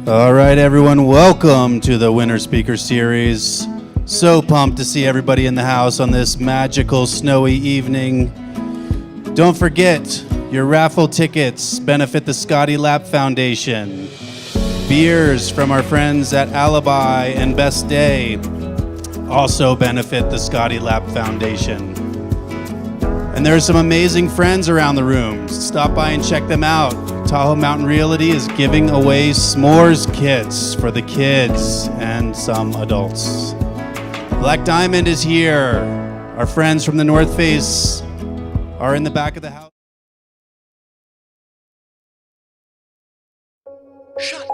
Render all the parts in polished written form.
All right, everyone, welcome to the Winter Speaker Series. So pumped to see everybody in the house on this magical snowy evening. Don't forget, your raffle tickets benefit the Scotty Lapp Foundation. Beers from our friends at Alibi and Best Day also benefit the Scotty Lapp Foundation. And there are some amazing friends around the room. Stop by and check them out. Tahoe Mountain Realty is giving away s'mores kits for the kids and some adults. Black Diamond is here. Our friends from the North Face are in the back of the house. Shut.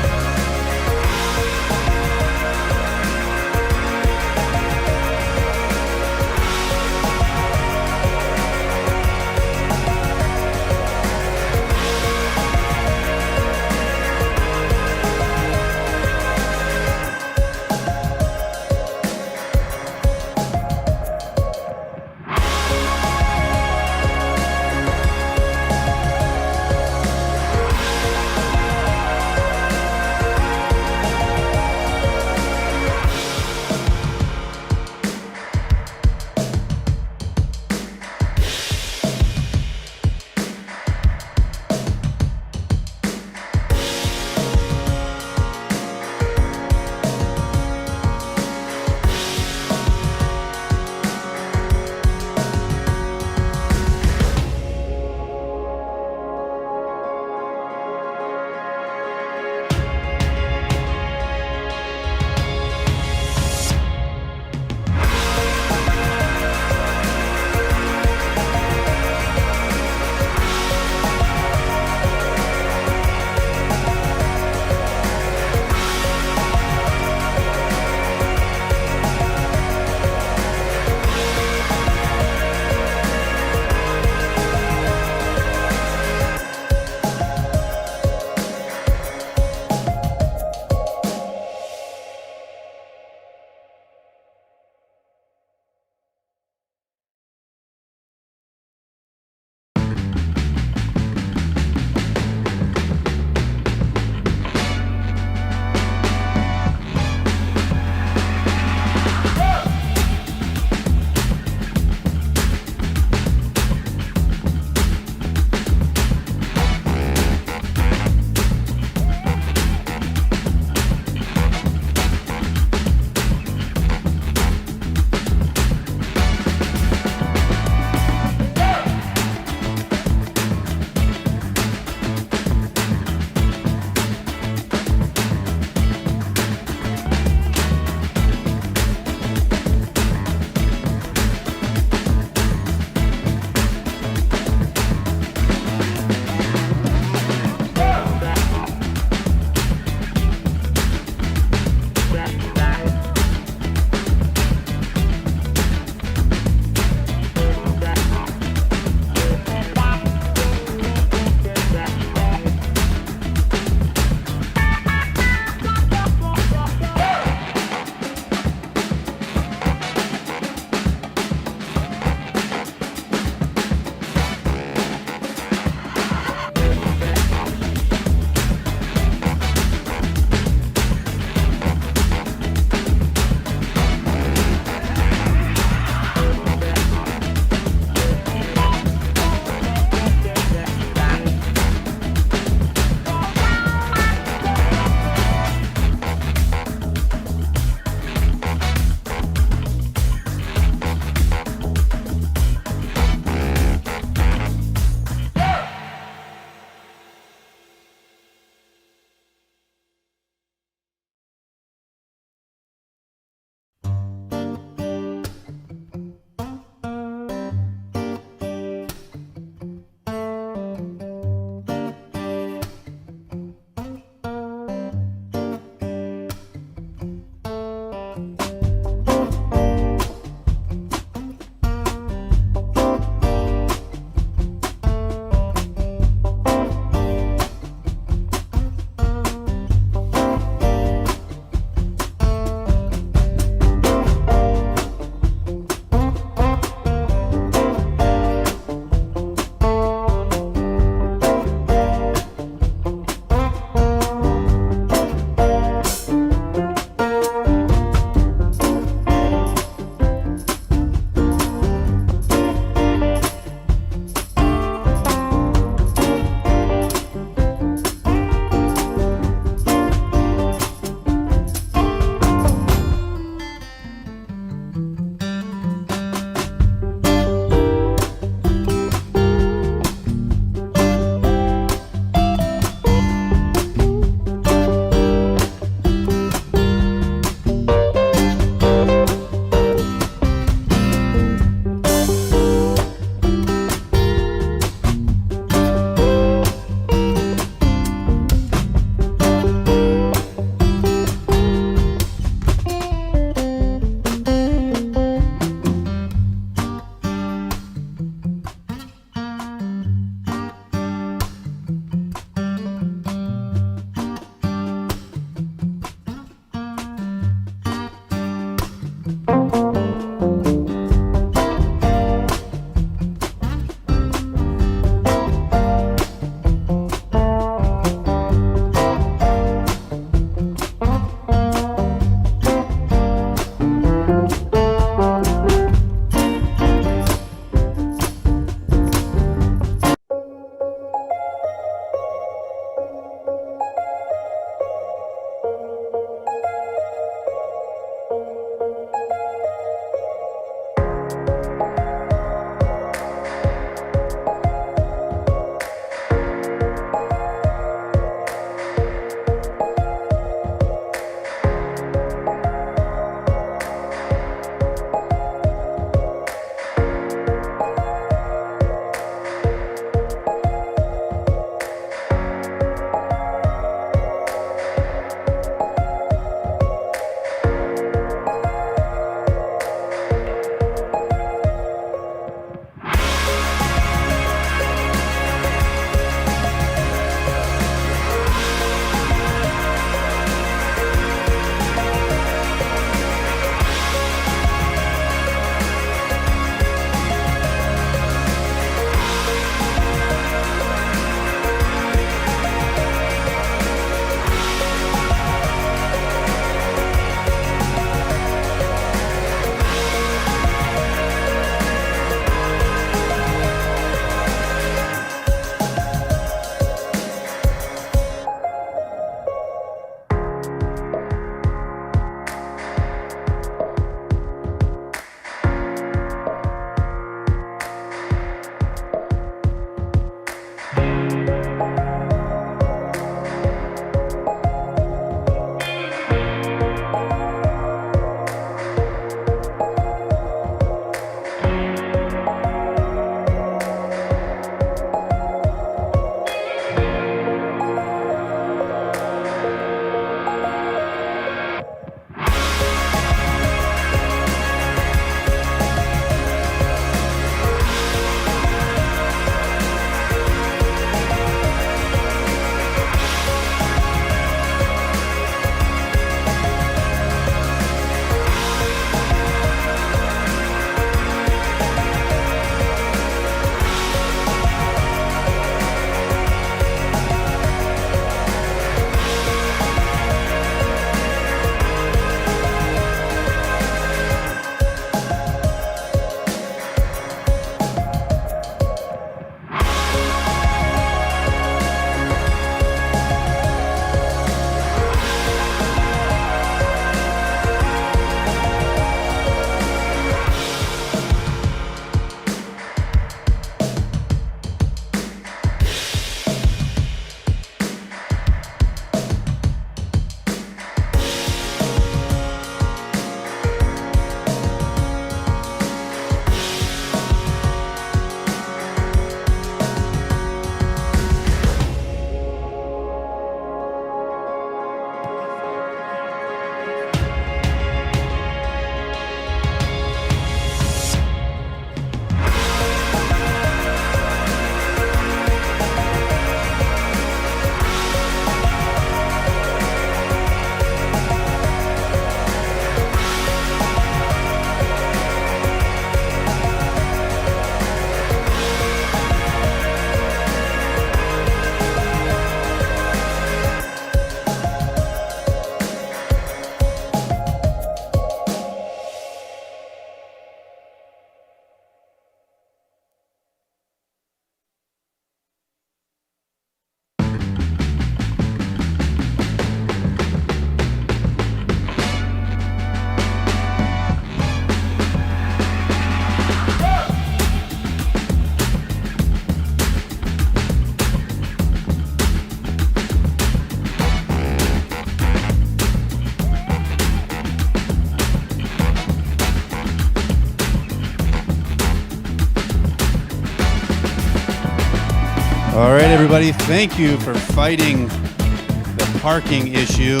All right, everybody, thank you for fighting the parking issue.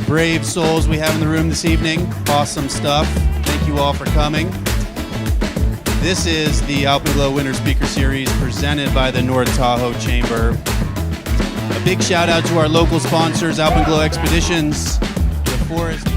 Brave souls we have in the room this evening. Awesome stuff. Thank you all for coming. This is the Alpenglow Winter Speaker Series presented by the North Tahoe Chamber. A big shout out to our local sponsors, Alpenglow Expeditions, the Forest.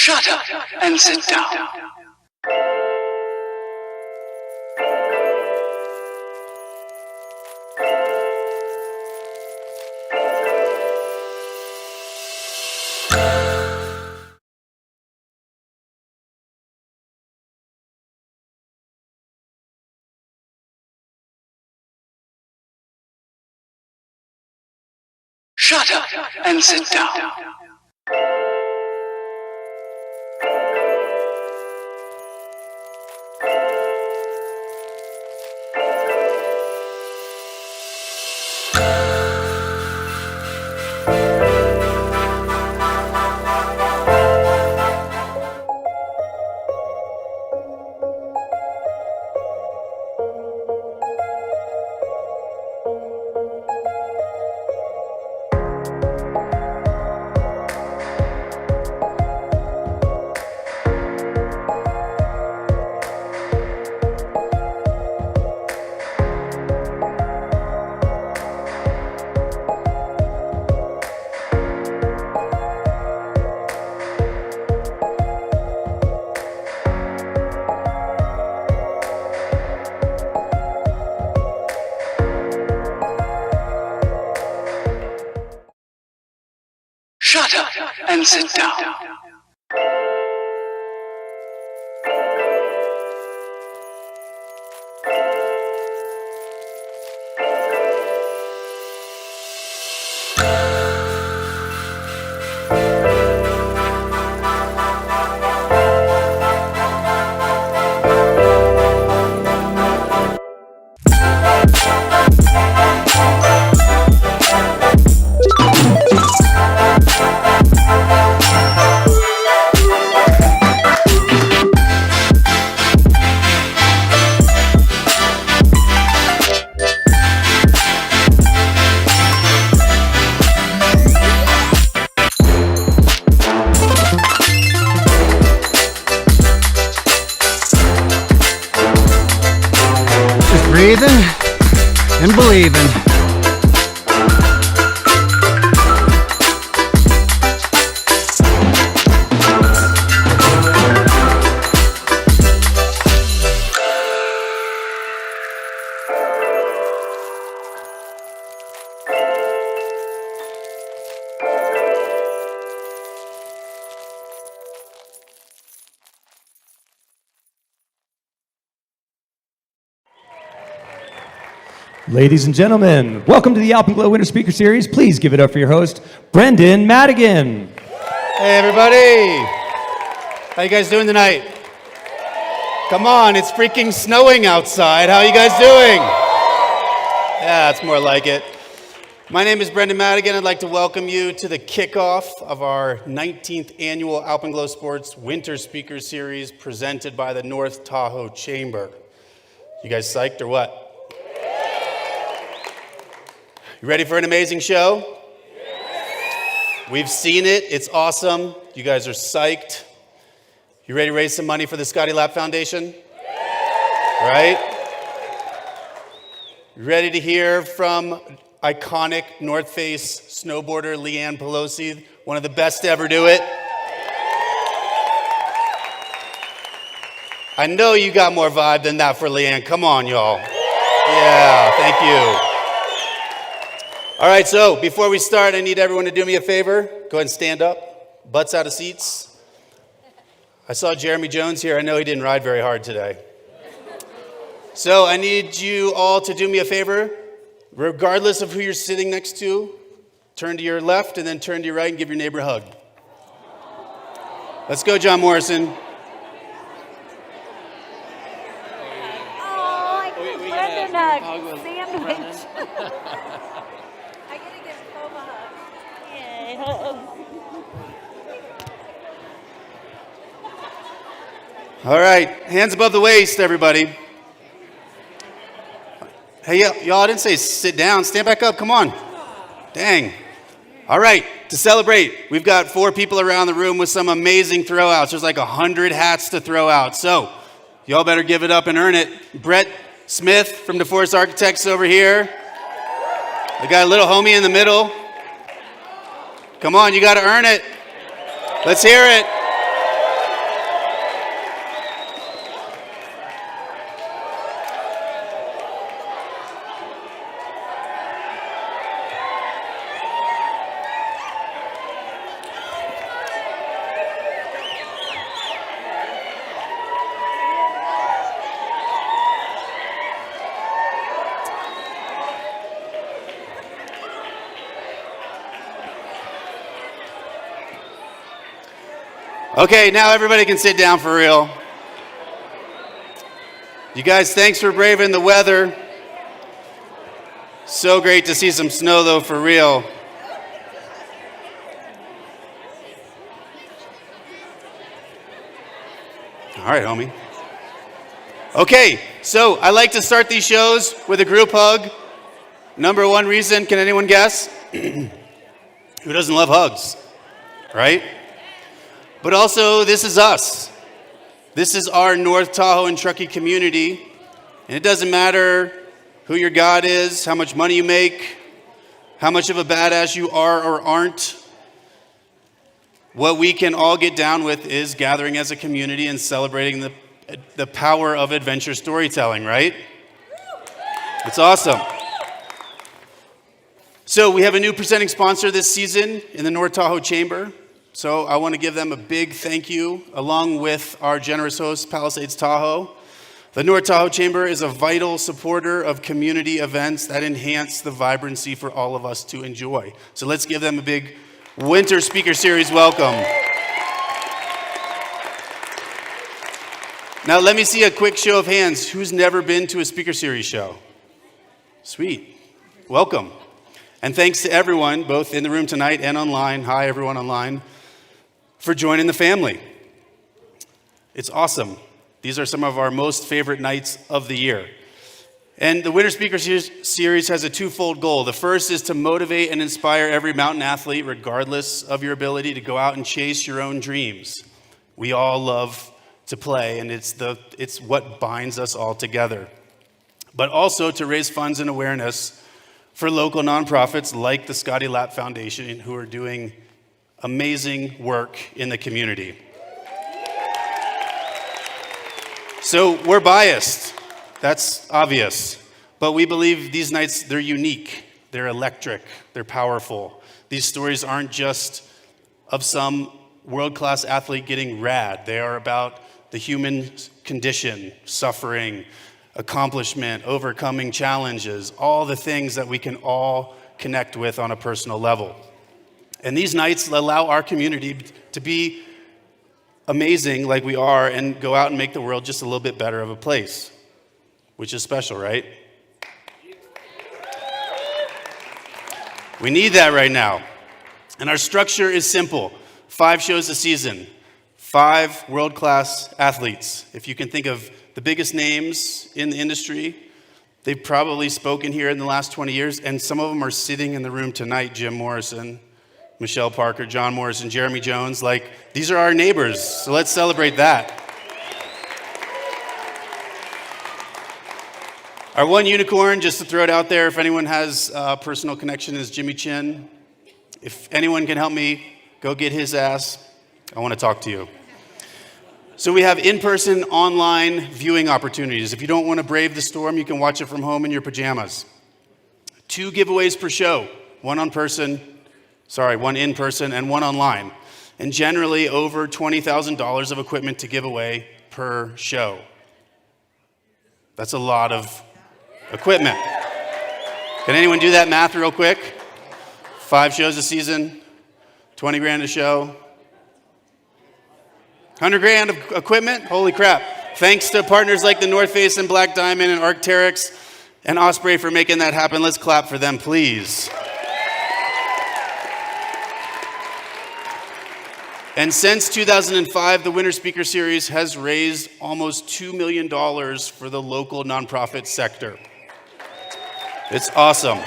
Shut up and sit down. Shut up and sit down. Shut up and sit down. Breathing and believing. Ladies and gentlemen, welcome to the Alpenglow Winter Speaker Series. Please give it up for your host, Brendan Madigan. Hey everybody! How you guys doing tonight? Come on, it's freaking snowing outside. How you guys doing? Yeah, it's more like it. My name is Brendan Madigan. I'd like to welcome you to the kickoff of our 19th annual Alpenglow Sports Winter Speaker Series presented by the North Tahoe Chamber. You guys psyched or what? You ready for an amazing show? Yes. We've seen it. It's awesome. You guys are psyched. You ready to raise some money for the Scotty Lapp Foundation? Yes. Right? You ready to hear from iconic North Face snowboarder Leanne Pelosi, one of the best to ever do it? I know you got more vibe than that for Leanne. Come on, y'all. Yeah, thank you. All right, so before we start, I need everyone to do me a favor. Go ahead and stand up, butts out of seats. I saw Jeremy Jones here. I know he didn't ride very hard today. So I need you all to do me a favor. Regardless of who you're sitting next to, turn to your left and then turn to your right and give your neighbor a hug. Let's go, John Morrison. Oh, Brendan hug sandwich. I get to give Cove a hug. Yay, hug. All right, hands above the waist, everybody. Hey, y'all, I didn't say sit down. Stand back up, come on. Dang. All right, to celebrate, we've got 4 people around the room with some amazing throwouts. There's like 100 hats to throw out. So, y'all better give it up and earn it. Brett Smith from DeForest Architects over here. We got a little homie in the middle. Come on, you got to earn it. Let's hear it. Okay, now everybody can sit down for real. You guys, thanks for braving the weather. So great to see some snow though, for real. All right, homie. Okay, so I like to start these shows with a group hug. Number one reason, can anyone guess? Who doesn't love hugs, right? But also, this is us. This is our North Tahoe and Truckee community. And it doesn't matter who your God is, how much money you make, how much of a badass you are or aren't. What we can all get down with is gathering as a community and celebrating the power of adventure storytelling, right? It's awesome. So we have a new presenting sponsor this season in the North Tahoe Chamber. So I want to give them a big thank you, along with our generous host, Palisades Tahoe. The North Tahoe Chamber is a vital supporter of community events that enhance the vibrancy for all of us to enjoy. So let's give them a big Winter Speaker Series welcome. Now let me see a quick show of hands. Who's never been to a Speaker Series show? Sweet. Welcome. And thanks to everyone, both in the room tonight and online, hi everyone online, for joining the family. It's awesome. These are some of our most favorite nights of the year. And the Winter Speaker Series has a twofold goal. The first is to motivate and inspire every mountain athlete, regardless of your ability, to go out and chase your own dreams. We all love to play, and it's what binds us all together. But also to raise funds and awareness for local nonprofits like the Scotty Lapp Foundation, who are doing amazing work in the community. So we're biased, that's obvious, but we believe these nights, they're unique, they're electric, they're powerful. These stories aren't just of some world-class athlete getting rad. They are about the human condition, suffering, accomplishment, overcoming challenges, all the things that we can all connect with on a personal level. And these nights allow our community to be amazing like we are and go out and make the world just a little bit better of a place, which is special, right? We need that right now. And our structure is simple. 5 shows a season, 5 world-class athletes. If you can think of the biggest names in the industry, they've probably spoken here in the last 20 years, and some of them are sitting in the room tonight. Jim Morrison, Michelle Parker, John Morrison, Jeremy Jones. These are our neighbors, so let's celebrate that. Our one unicorn, just to throw it out there, if anyone has a personal connection, is Jimmy Chin. If anyone can help me, go get his ass. I want to talk to you. So we have in-person, online viewing opportunities. If you don't want to brave the storm, you can watch it from home in your pajamas. 2 giveaways per show, one in person and one online. And generally over $20,000 of equipment to give away per show. That's a lot of equipment. Can anyone do that math real quick? 5 shows a season, 20 grand a show. 100 grand of equipment? Holy crap. Thanks to partners like the North Face and Black Diamond and Arc'teryx and Osprey for making that happen. Let's clap for them, please. And since 2005, the Winter Speaker Series has raised almost $2 million for the local nonprofit sector. It's awesome.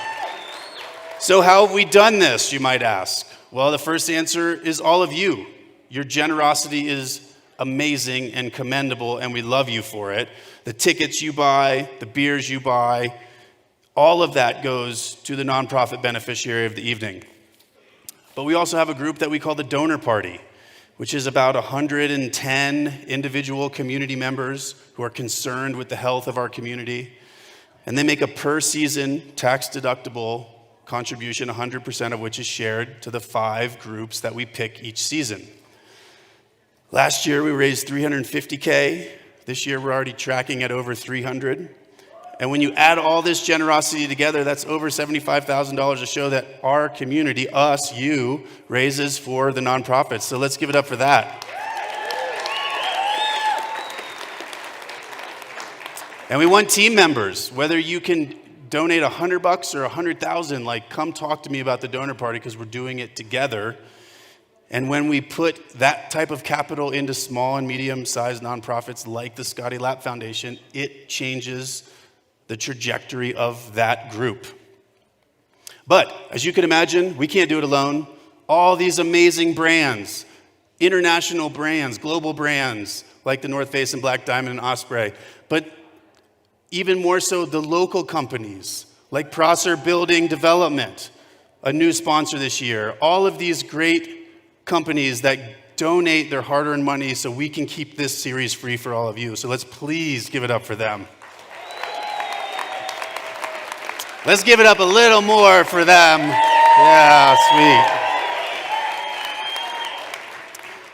So how have we done this, you might ask? Well, the first answer is all of you. Your generosity is amazing and commendable, and we love you for it. The tickets you buy, the beers you buy, all of that goes to the nonprofit beneficiary of the evening. But we also have a group that we call the Donor Party, which is about 110 individual community members who are concerned with the health of our community. And they make a per-season, tax-deductible contribution, 100% of which is shared to the 5 groups that we pick each season. Last year, we raised $350K. This year, we're already tracking at over 300. And when you add all this generosity together, that's over $75,000 a show that our community, us, you, raises for the nonprofits. So let's give it up for that. And we want team members, whether you can donate $100 or $100,000, like come talk to me about the donor party because we're doing it together. And when we put that type of capital into small and medium-sized nonprofits like the Scotty Lapp Foundation, it changes the trajectory of that group. But as you can imagine, we can't do it alone. All these amazing brands, international brands, global brands, like the North Face and Black Diamond and Osprey, but even more so the local companies, like Prosser Building Development, a new sponsor this year. All of these great companies that donate their hard-earned money so we can keep this series free for all of you. So let's please give it up for them. Let's give it up a little more for them. Yeah,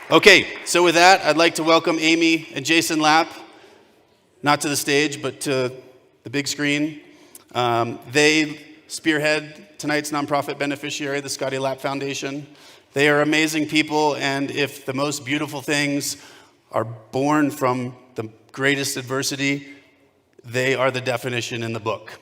sweet. Okay, so with that, I'd like to welcome Amy and Jason Lapp, not to the stage, but to the big screen. They spearhead tonight's nonprofit beneficiary, the Scotty Lapp Foundation. They are amazing people, and if the most beautiful things are born from the greatest adversity, they are the definition in the book.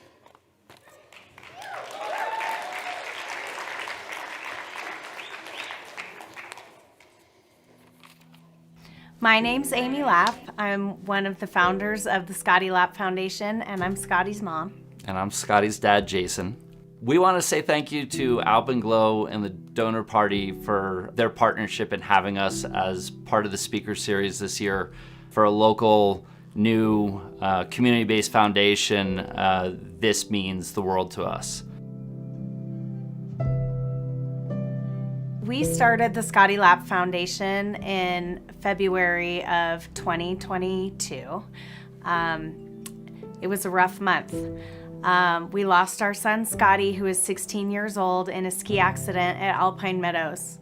My name's Amy Lapp. I'm one of the founders of the Scotty Lapp Foundation, and I'm Scotty's mom. And I'm Scotty's dad, Jason. We want to say thank you to Alpenglow and the donor party for their partnership in having us as part of the speaker series this year. For a local, new, community-based foundation, this means the world to us. We started the Scotty Lapp Foundation in February of 2022. It was a rough month. We lost our son, Scotty, who was 16 years old, in a ski accident at Alpine Meadows.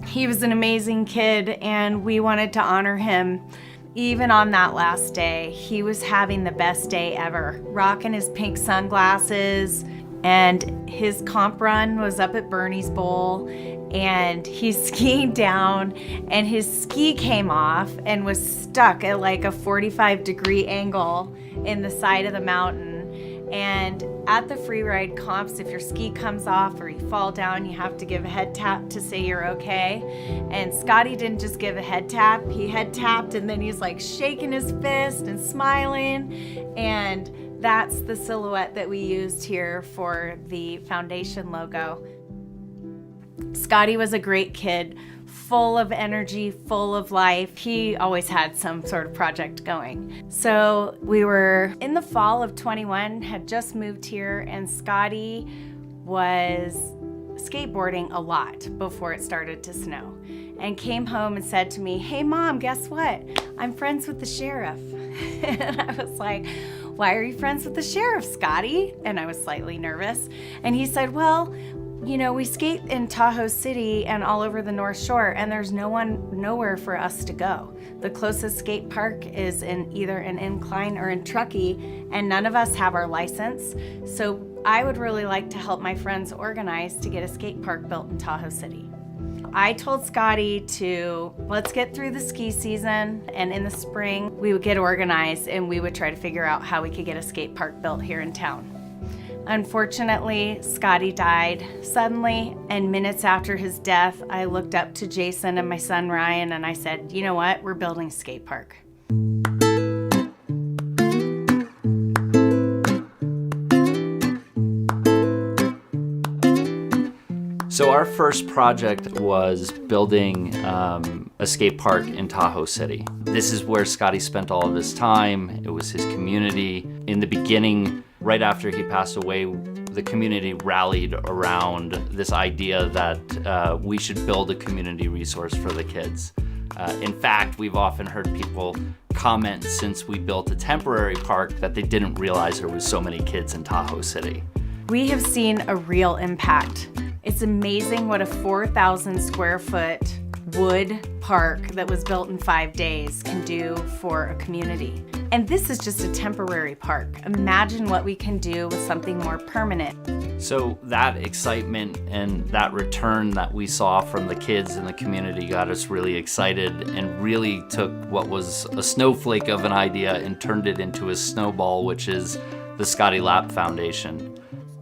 He was an amazing kid, and we wanted to honor him. Even on that last day, he was having the best day ever, rocking his pink sunglasses, and his comp run was up at Bernie's Bowl, and he's skiing down, and his ski came off and was stuck at like a 45-degree angle in the side of the mountain. And at the free ride comps, if your ski comes off or you fall down, you have to give a head tap to say you're okay. And Scotty didn't just give a head tap, he head tapped, and then he's like shaking his fist and smiling. And that's the silhouette that we used here for the foundation logo. Scotty was a great kid, full of energy, full of life. He always had some sort of project going. So we were in the fall of 21, had just moved here, and Scotty was skateboarding a lot before it started to snow, and came home and said to me, "Hey Mom, guess what? I'm friends with the sheriff." And I was like, "Why are you friends with the sheriff, Scotty?" And I was slightly nervous. And he said, "Well, you know, we skate in Tahoe City and all over the North Shore, and there's nowhere for us to go. The closest skate park is in either in Klean or in Truckee, and none of us have our license. So I would really like to help my friends organize to get a skate park built in Tahoe City." I told Scotty to let's get through the ski season, and in the spring we would get organized and we would try to figure out how we could get a skate park built here in town. Unfortunately, Scotty died suddenly, and minutes after his death, I looked up to Jason and my son Ryan and I said, "You know what? We're building a skate park." So our first project was building a skate park in Tahoe City. This is where Scotty spent all of his time. It was his community. In the beginning, right after he passed away, the community rallied around this idea that we should build a community resource for the kids. In fact, we've often heard people comment since we built a temporary park that they didn't realize there was so many kids in Tahoe City. We have seen a real impact. It's amazing what a 4,000 square foot wood park that was built in 5 days can do for a community. And this is just a temporary park. Imagine what we can do with something more permanent. So that excitement and that return that we saw from the kids in the community got us really excited and really took what was a snowflake of an idea and turned it into a snowball, which is the Scotty Lapp Foundation,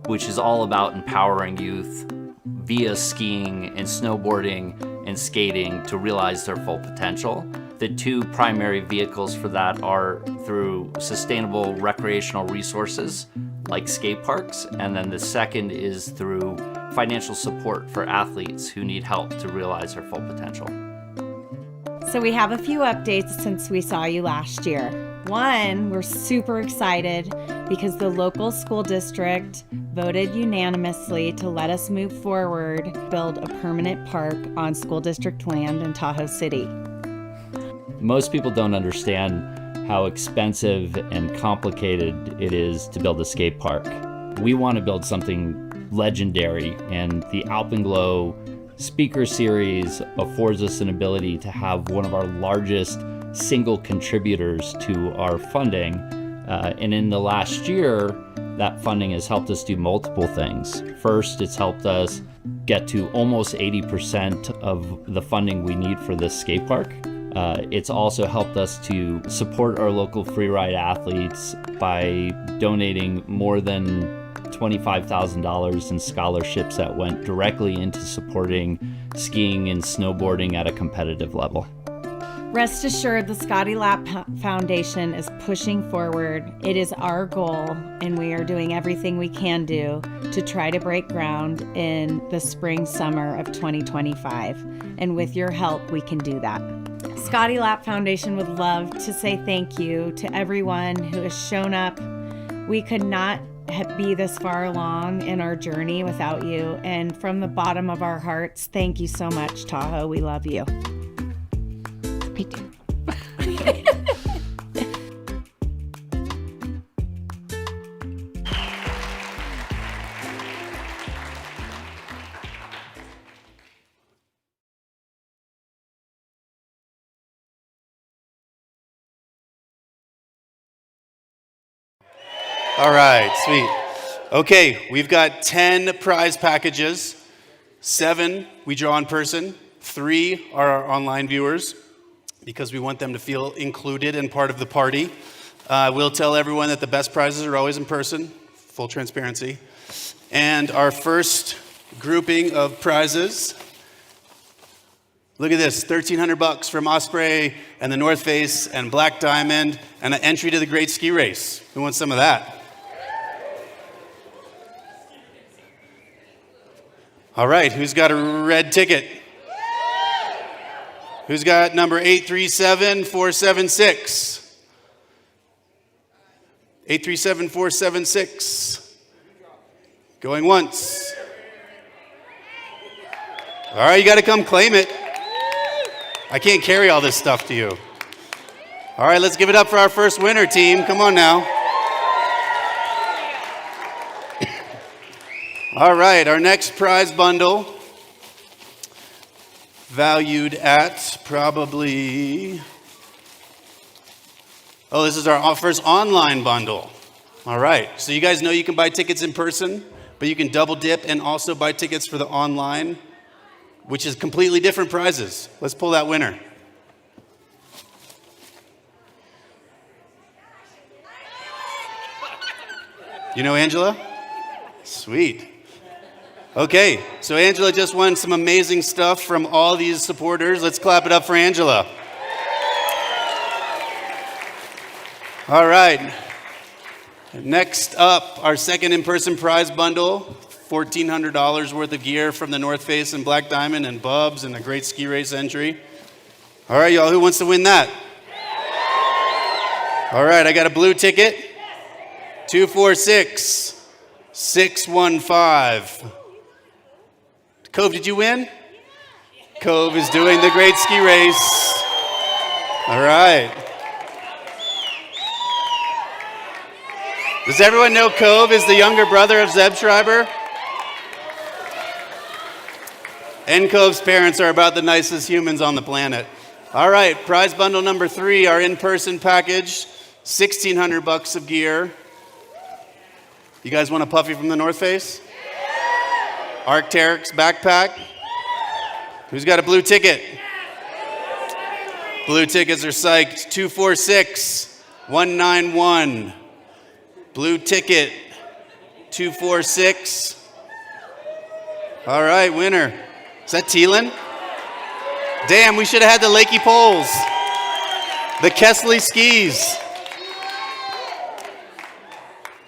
which is all about empowering youth via skiing and snowboarding and skating to realize their full potential. The two primary vehicles for that are through sustainable recreational resources like skate parks, and then the second is through financial support for athletes who need help to realize their full potential. So we have a few updates since we saw you last year. One, we're super excited because the local school district voted unanimously to let us move forward, build a permanent park on school district land in Tahoe City. Most people don't understand how expensive and complicated it is to build a skate park. We want to build something legendary, and the Alpenglow speaker series affords us an ability to have one of our largest single contributors to our funding. And in the last year, that funding has helped us do multiple things. First, it's helped us get to almost 80% of the funding we need for this skate park. It's also helped us to support our local freeride athletes by donating more than $25,000 in scholarships that went directly into supporting skiing and snowboarding at a competitive level. Rest assured, the Scotty Lapp Foundation is pushing forward. It is our goal, and we are doing everything we can do to try to break ground in the spring, summer of 2025. And with your help, we can do that. Scotty Lapp Foundation would love to say thank you to everyone who has shown up. We could not be this far along in our journey without you. And from the bottom of our hearts, thank you so much, Tahoe. We love you. Me too. All right, sweet. Okay, we've got 10 prize packages. 7 we draw in person. 3 are our online viewers because we want them to feel included and part of the party. We'll tell everyone that the best prizes are always in person, full transparency. And our first grouping of prizes, look at this, $1,300 from Osprey and the North Face and Black Diamond and an entry to the Great Ski Race. Who wants some of that? All right, who's got a red ticket? Who's got number 837476? 837476. Going once. All right, you got to come claim it. I can't carry all this stuff to you. All right, let's give it up for our first winner, team. Come on now. All right, our next prize bundle, valued at probably, this is our first online bundle. All right, so you guys know you can buy tickets in person, but you can double dip and also buy tickets for the online, which is completely different prizes. Let's pull that winner. You know Angela? Sweet. Okay, so Angela just won some amazing stuff from all these supporters. Let's clap it up for Angela. All right. Next up, our second in-person prize bundle, $1,400 worth of gear from the North Face and Black Diamond and Bubs and a Great Ski Race entry. All right, y'all, who wants to win that? All right, I got a blue ticket. 246615. Cove, did you win? Cove is doing the Great Ski Race. All right. Does everyone know Cove is the younger brother of Zeb Schreiber? And Cove's parents are about the nicest humans on the planet. All right, prize bundle number 3, our in-person package, $1,600 of gear. You guys want a puffy from the North Face? Arc'teryx backpack. Who's got a blue ticket? Blue tickets are psyched. 246-191. Blue ticket 246. All right, winner. Is that Thielen? Damn, we should have had the Lakey poles. The Kesley skis.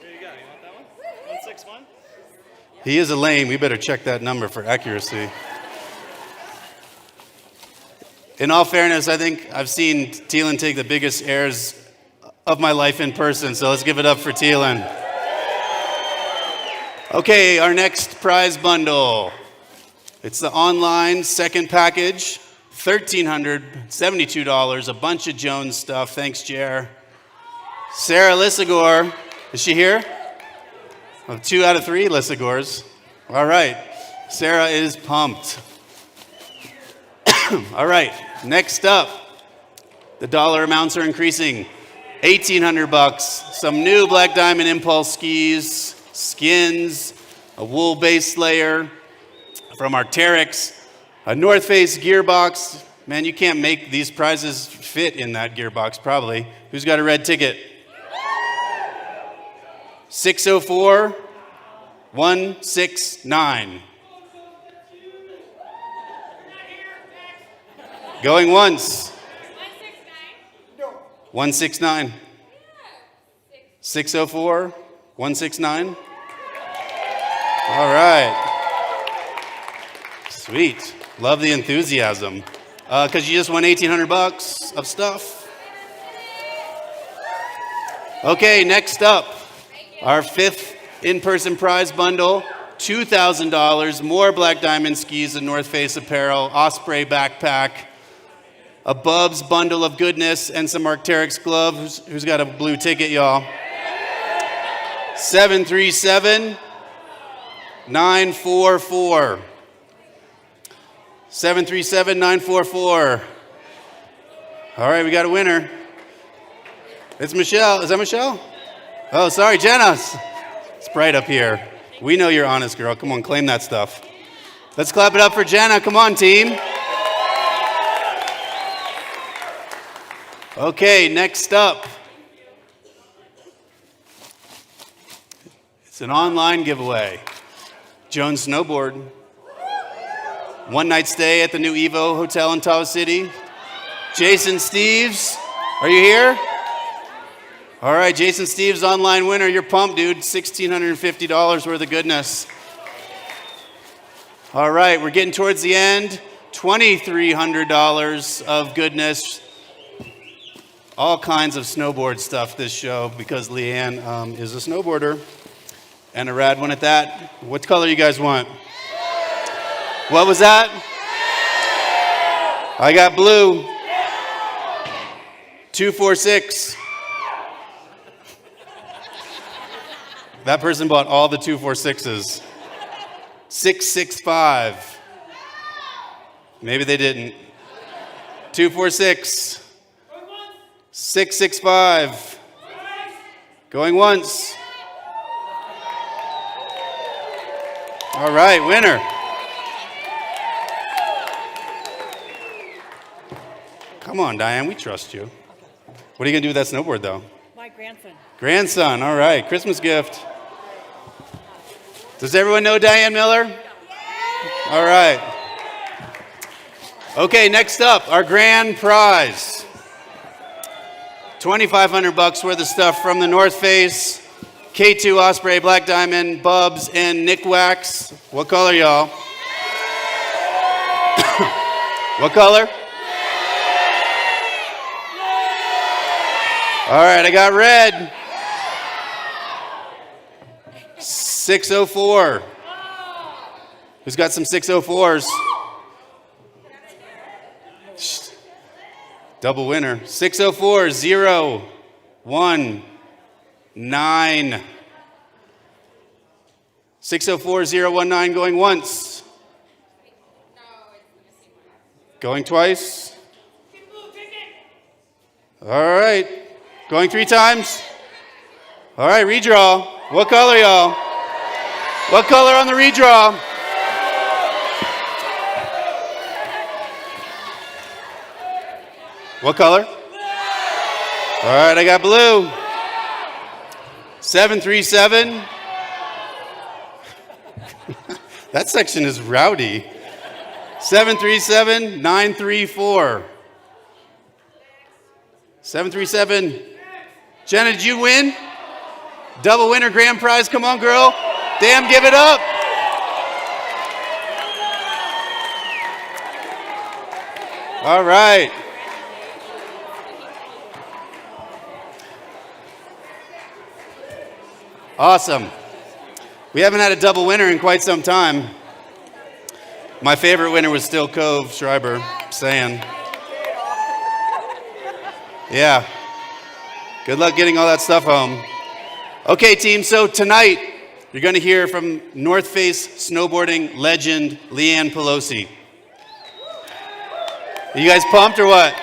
There you go. You want that one? 161? He is a lame. We better check that number for accuracy. In all fairness, I think I've seen Thielen take the biggest airs of my life in person, so let's give it up for Thielen. Okay, our next prize bundle. It's the online second package, $1,372, a bunch of Jones stuff. Thanks, Jer. Sarah Lissagore, is she here? Oh, 2 out of 3 Lissagores. All right, Sarah is pumped. All right, next up, the dollar amounts are increasing. $1,800, some new Black Diamond Impulse skis, skins, a wool base layer from Arc'teryx, a North Face gearbox. Man, you can't make these prizes fit in that gearbox, probably. Who's got a red ticket? 604-169. Going once. 169. 604-169. All right. Sweet. Love the enthusiasm. Because you just won $1,800 of stuff. Okay, next up, our 5th in-person prize bundle, $2,000, more Black Diamond skis and North Face apparel, Osprey backpack, a Bubs bundle of goodness, and some Arc'teryx gloves. Who's got a blue ticket, y'all? 737-944. 737-944. All right, we got a winner. It's Michelle. Is that Michelle? Oh, sorry, Jenna. It's bright up here. We know you're honest, girl. Come on, claim that stuff. Let's clap it up for Jenna. Come on, team. Okay, next up. It's an online giveaway. Jones Snowboard. One-night stay at the new Evo Hotel in Tahoe City. Jason Steves, are you here? All right, Jason Steves, online winner. You're pumped, dude. $1,650 worth of goodness. All right, we're getting towards the end. $2,300 of goodness. All kinds of snowboard stuff this show because Leanne is a snowboarder and a rad one at that. What color you guys want? What was that? I got blue. 246. That person bought all the 246s. 665. Maybe they didn't. 246. 665. Going once. All right, winner. Come on, Diane, we trust you. What are you going to do with that snowboard, though? My grandson. Grandson, all right, Christmas gift. Does everyone know Diane Miller? All right. Okay, next up, our grand prize. $2,500 worth of stuff from the North Face, K2 Osprey, Black Diamond, Bubs, and Nikwax. What color, y'all? What color? All right, I got red. 604. Who's got some 604s? Double winner. 604-019. 604-019 going once. Going twice. All right. Going 3 times? All right, redraw. What color, y'all? What color on the redraw? What color? All right, I got blue. 737. That section is rowdy. 737, 934. 737. Jenna, did you win? Double winner, grand prize. Come on, girl. Damn, give it up. All right. Awesome. We haven't had a double winner in quite some time. My favorite winner was still Cove Schreiber, saying. Yeah. Good luck getting all that stuff home. Okay, team, so tonight you're going to hear from North Face snowboarding legend Leanne Pelosi. Are you guys pumped or what?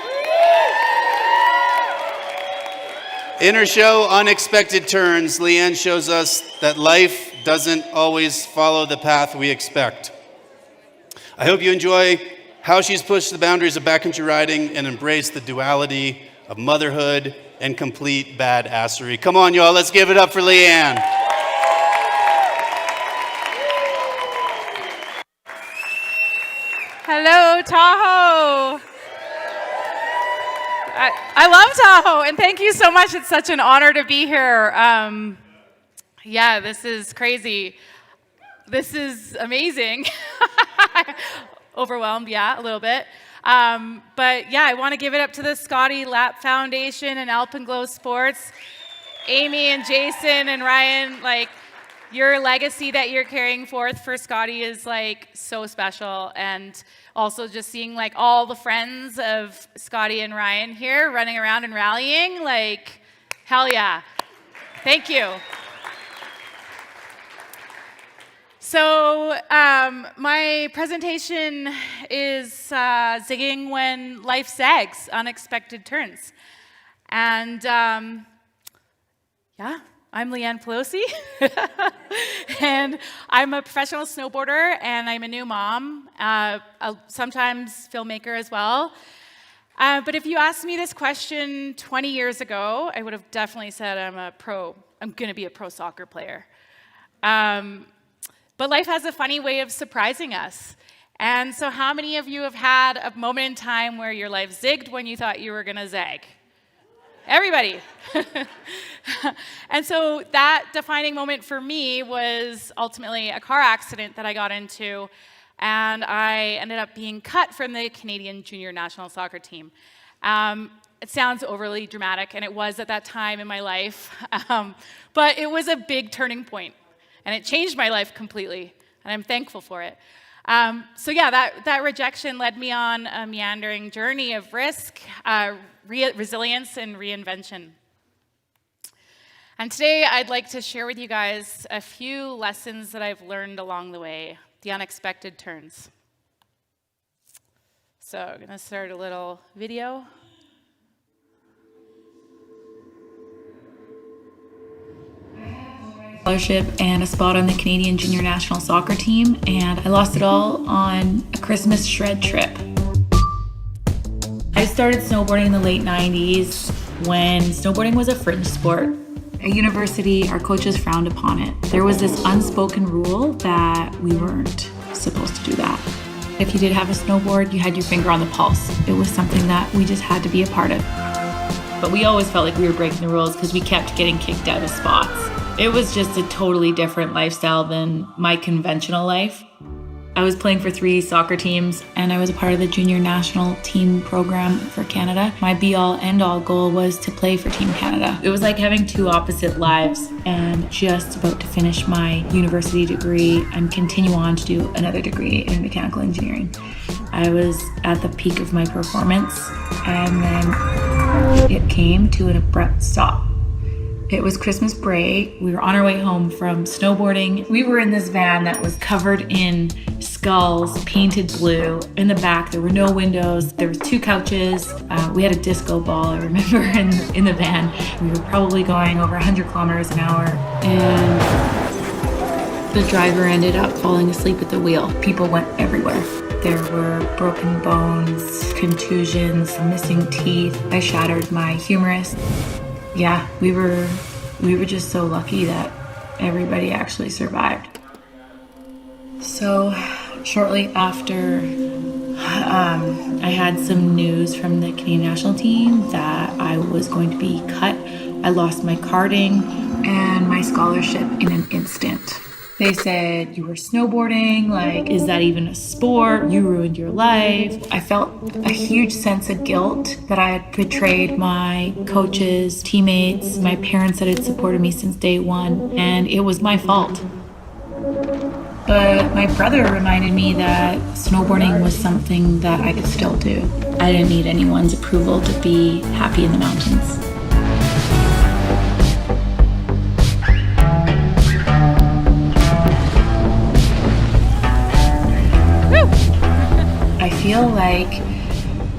In her show, Unexpected Turns, Leanne shows us that life doesn't always follow the path we expect. I hope you enjoy how she's pushed the boundaries of backcountry riding and embraced the duality of motherhood and complete badassery. Come on, y'all, let's give it up for Leanne. Hello, Tahoe. I love Tahoe, and thank you so much. It's such an honor to be here. Yeah, this is crazy. This is amazing. Overwhelmed, yeah, a little bit. But yeah, I want to give it up to the Scotty Lapp Foundation and Alpenglow Sports. Amy and Jason and Ryan, like, your legacy that you're carrying forth for Scotty is like so special. And also just seeing like all the friends of Scotty and Ryan here running around and rallying, like, hell yeah. Thank you. So my presentation is zigging when life zags, unexpected turns. And yeah, I'm Leanne Pelosi, and I'm a professional snowboarder, and I'm a new mom, sometimes filmmaker as well. But if you asked me this question 20 years ago, I would have definitely said I'm going to be a pro soccer player. But life has a funny way of surprising us. And so how many of you have had a moment in time where your life zigged when you thought you were going to zag? Everybody. And so that defining moment for me was ultimately a car accident that I got into, and I ended up being cut from the Canadian junior national soccer team. It sounds overly dramatic, and it was at that time in my life, but it was a big turning point, and it changed my life completely, and I'm thankful for it. So yeah, that rejection led me on a meandering journey of risk, resilience, and reinvention. And today I'd like to share with you guys a few lessons that I've learned along the way, the unexpected turns. So I'm going to start a little video. Scholarship and a spot on the Canadian junior national soccer team, and I lost it all on a Christmas shred trip. I started snowboarding in the late 90s when snowboarding was a fringe sport. At university, our coaches frowned upon it. There was this unspoken rule that we weren't supposed to do that. If you did have a snowboard, you had your finger on the pulse. It was something that we just had to be a part of. But we always felt like we were breaking the rules because we kept getting kicked out of spots. It was just a totally different lifestyle than my conventional life. I was playing for 3 soccer teams, and I was a part of the junior national team program for Canada. My be-all, end-all goal was to play for Team Canada. It was like having 2 opposite lives, and just about to finish my university degree and continue on to do another degree in mechanical engineering. I was at the peak of my performance, and then it came to an abrupt stop. It was Christmas break. We were on our way home from snowboarding. We were in this van that was covered in skulls, painted blue. In the back, there were no windows. There were 2 couches. We had a disco ball, I remember, in the van. We were probably going over 100 kilometers an hour. And the driver ended up falling asleep at the wheel. People went everywhere. There were broken bones, contusions, missing teeth. I shattered my humerus. Yeah, we were just so lucky that everybody actually survived. So shortly after, I had some news from the Canadian national team that I was going to be cut. I lost my karting and my scholarship in an instant. They said, you were snowboarding, like, is that even a sport? You ruined your life. I felt a huge sense of guilt that I had betrayed my coaches, teammates, my parents that had supported me since day one, and it was my fault. But my brother reminded me that snowboarding was something that I could still do. I didn't need anyone's approval to be happy in the mountains. I feel like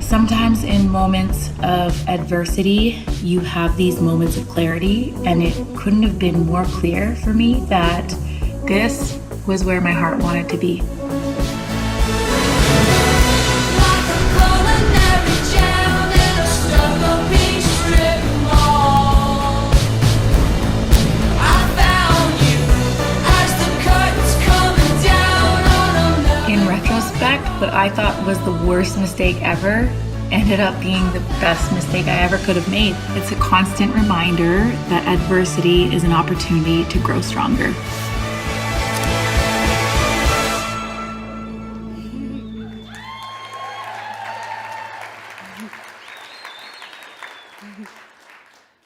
sometimes in moments of adversity, you have these moments of clarity, and it couldn't have been more clear for me that this was where my heart wanted to be. What I thought was the worst mistake ever ended up being the best mistake I ever could have made. It's a constant reminder that adversity is an opportunity to grow stronger.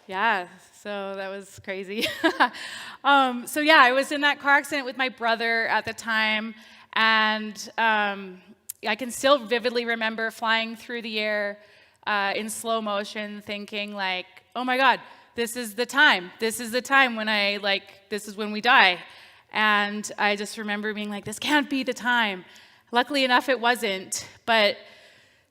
Yeah, so that was crazy. I was in that car accident with my brother at the time, and I can still vividly remember flying through the air in slow motion, thinking like, oh my God, this is the time. This is the time when this is when we die. And I just remember being like, this can't be the time. Luckily enough, it wasn't. But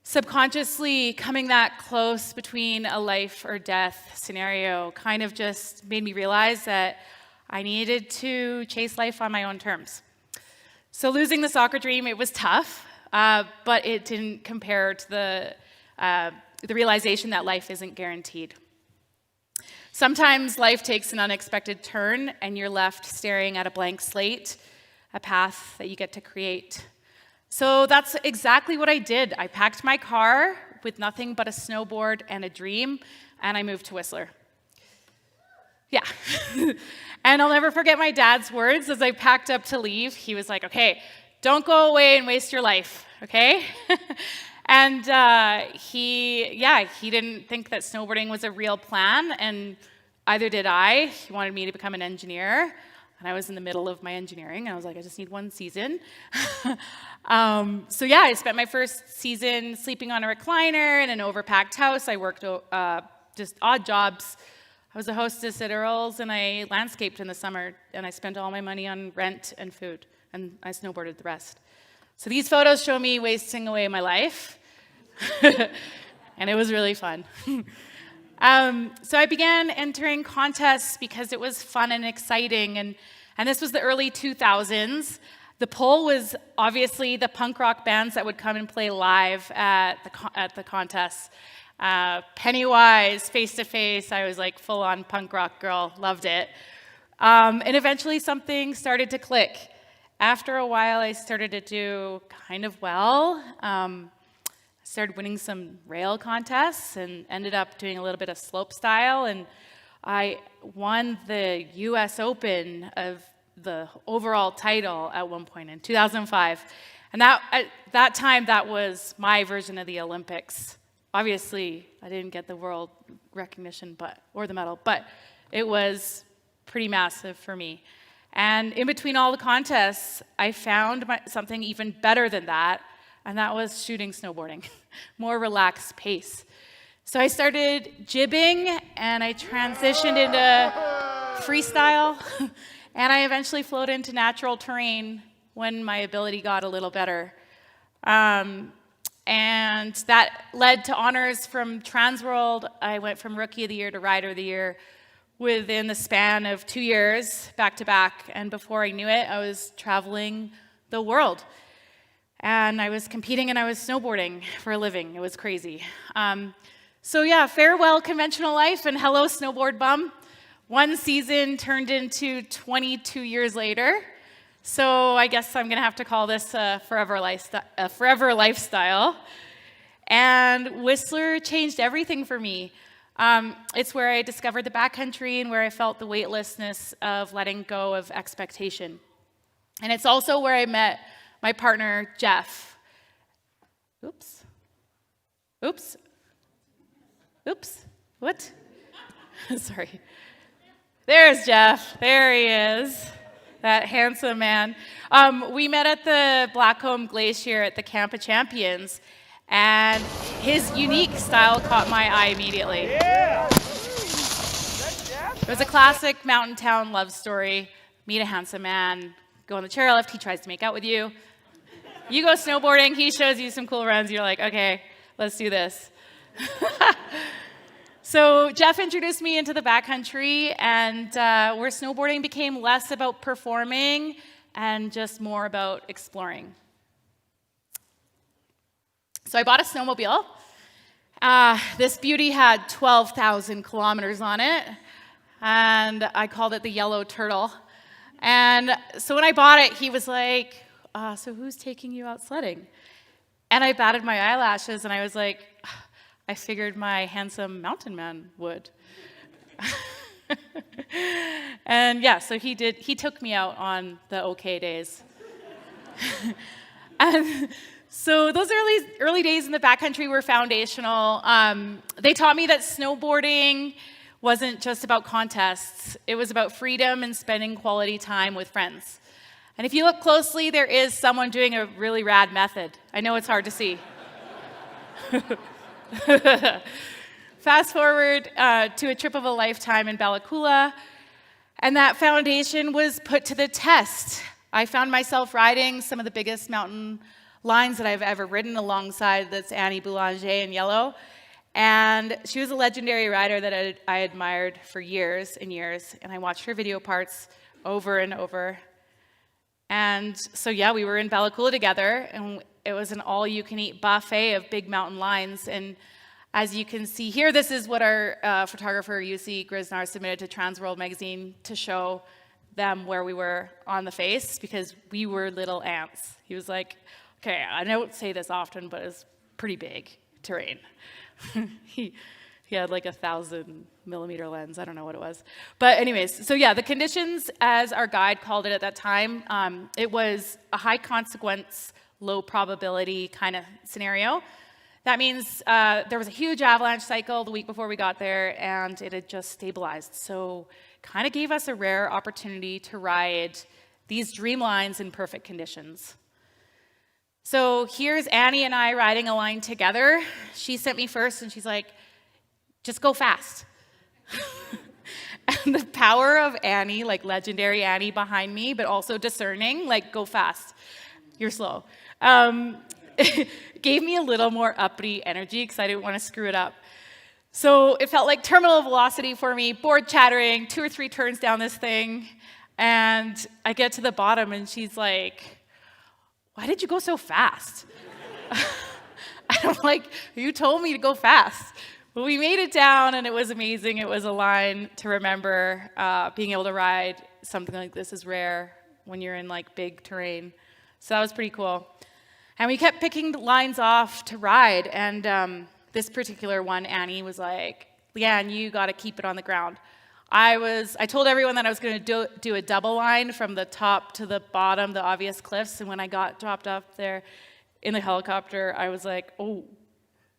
subconsciously coming that close between a life or death scenario kind of just made me realize that I needed to chase life on my own terms. So losing the soccer dream, it was tough. But it didn't compare to the realization that life isn't guaranteed. Sometimes life takes an unexpected turn and you're left staring at a blank slate, a path that you get to create. So that's exactly what I did. I packed my car with nothing but a snowboard and a dream, and I moved to Whistler. Yeah. And I'll never forget my dad's words as I packed up to leave. He was like, okay, don't go away and waste your life, okay? And he didn't think that snowboarding was a real plan, and either did I. He wanted me to become an engineer, and I was in the middle of my engineering, and I was like, I just need one season. I spent my first season sleeping on a recliner in an overpacked house. I worked just odd jobs. I was a hostess at Earl's, and I landscaped in the summer, and I spent all my money on rent and food, and I snowboarded the rest. So these photos show me wasting away my life, and it was really fun. So I began entering contests because it was fun and exciting, and this was the early 2000s. The pull was obviously the punk rock bands that would come and play live at the contests. Pennywise, Face to Face, I was like full-on punk rock girl, loved it. And eventually something started to click. After a while, I started to do kind of well. Started winning some rail contests and ended up doing a little bit of slope style, and I won the US Open of the overall title at one point in 2005. And at that time, that was my version of the Olympics. Obviously, I didn't get the world recognition or the medal, but it was pretty massive for me. And in between all the contests, I found something even better than that, and that was shooting snowboarding, more relaxed pace. So I started jibbing, and I transitioned into freestyle, and I eventually flowed into natural terrain when my ability got a little better. And that led to honors from Transworld. I went from Rookie of the Year to Rider of the Year within the span of 2 years, back to back. And before I knew it, I was traveling the world. And I was competing and I was snowboarding for a living. It was crazy. So yeah, farewell conventional life and hello snowboard bum. One season turned into 22 years later. So I guess I'm gonna have to call this a forever lifestyle. And Whistler changed everything for me. It's where I discovered the backcountry and where I felt the weightlessness of letting go of expectation. And it's also where I met my partner, Jeff. Oops. What? Sorry. There's Jeff. There he is. That handsome man. We met at the Blackcomb Glacier at the Camp of Champions, and his unique style caught my eye immediately. Yeah. It was a classic mountain town love story. Meet a handsome man, go on the chairlift, he tries to make out with you. You go snowboarding, he shows you some cool runs, you're like, okay, let's do this. So Jeff introduced me into the backcountry, and where snowboarding became less about performing and just more about exploring. So I bought a snowmobile. This beauty had 12,000 kilometers on it, and I called it the Yellow Turtle. And so when I bought it, he was like, so who's taking you out sledding? And I batted my eyelashes, and I was like, I figured my handsome mountain man would. And yeah, so he did. He took me out on the okay days. And so those early days in the backcountry were foundational. They taught me that snowboarding wasn't just about contests. It was about freedom and spending quality time with friends. And if you look closely, there is someone doing a really rad method. I know it's hard to see. Fast forward to a trip of a lifetime in Bella Coola, and that foundation was put to the test. I found myself riding some of the biggest mountain lines that I've ever ridden alongside that's Annie Boulanger in yellow, and she was a legendary rider that I admired for years and years, and I watched her video parts over and over. And so yeah, we were in Bella Coola together, and it was an all-you-can-eat buffet of big mountain lines. And as you can see here, this is what our photographer, UC Grisnar, submitted to Transworld magazine to show them where we were on the face, because we were little ants. He was like, okay, I don't say this often, but it's pretty big terrain. He had like 1,000-millimeter lens. I don't know what it was. But anyways, so yeah, the conditions, as our guide called it at that time, it was a high consequence, low probability kind of scenario. That means there was a huge avalanche cycle the week before we got there, and it had just stabilized. So kind of gave us a rare opportunity to ride these dream lines in perfect conditions. So here's Annie and I riding a line together. She sent me first, and she's like, just go fast. And the power of Annie, like legendary Annie behind me, but also discerning, like go fast, you're slow. Gave me a little more uppity energy because I didn't want to screw it up. So it felt like terminal velocity for me, board chattering, 2 or 3 turns down this thing. And I get to the bottom and she's like, why did you go so fast? And I'm like, you told me to go fast. But we made it down and it was amazing. It was a line to remember. Being able to ride something like this is rare when you're in like big terrain. So that was pretty cool. And we kept picking lines off to ride. And this particular one, Annie was like, Leanne, you got to keep it on the ground. I told everyone that I was going to do a double line from the top to the bottom, the obvious cliffs. And when I got dropped off there in the helicopter, I was like, oh,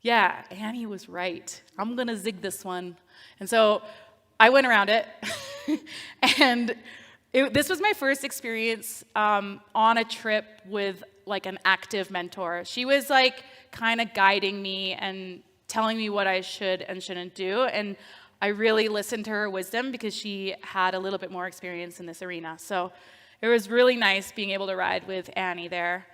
yeah, Annie was right. I'm going to zig this one. And so I went around it. And this was my first experience on a trip with like an active mentor. She was like kind of guiding me and telling me what I should and shouldn't do. And I really listened to her wisdom because she had a little bit more experience in this arena. So it was really nice being able to ride with Annie there.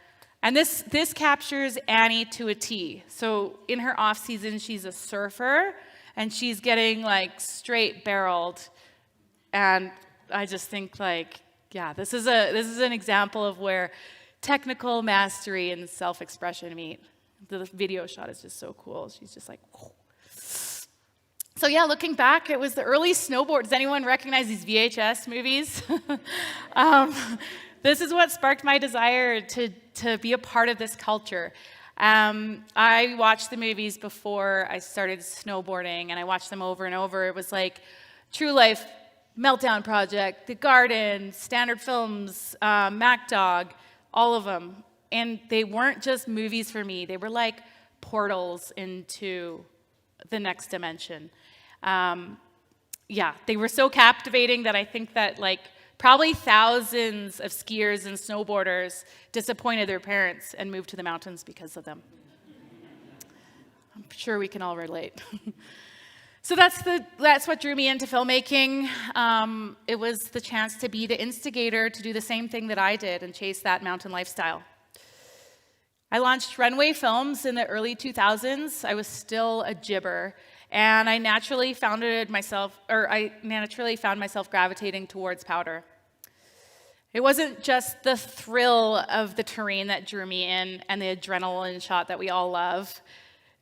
And this captures Annie to a T. So in her off season, she's a surfer, and she's getting like straight barreled. And I just think like, yeah, this is an example of where technical mastery and self-expression meet. The video shot is just so cool. She's just like, whoa. So yeah, looking back, it was the early snowboard. Does anyone recognize these VHS movies? This is what sparked my desire to be a part of this culture. I watched the movies before I started snowboarding, and I watched them over and over. It was like True Life, Meltdown Project, The Garden, Standard Films, Mac Dog, all of them. And they weren't just movies for me. They were like portals into the next dimension. Yeah, they were so captivating that I think that like probably thousands of skiers and snowboarders disappointed their parents and moved to the mountains because of them. I'm sure we can all relate. So that's what drew me into filmmaking. It was the chance to be the instigator to do the same thing that I did and chase that mountain lifestyle. I launched Runway Films in the early 2000s. I was still a gibber, and I naturally found myself gravitating towards powder. It wasn't just the thrill of the terrain that drew me in and the adrenaline shot that we all love.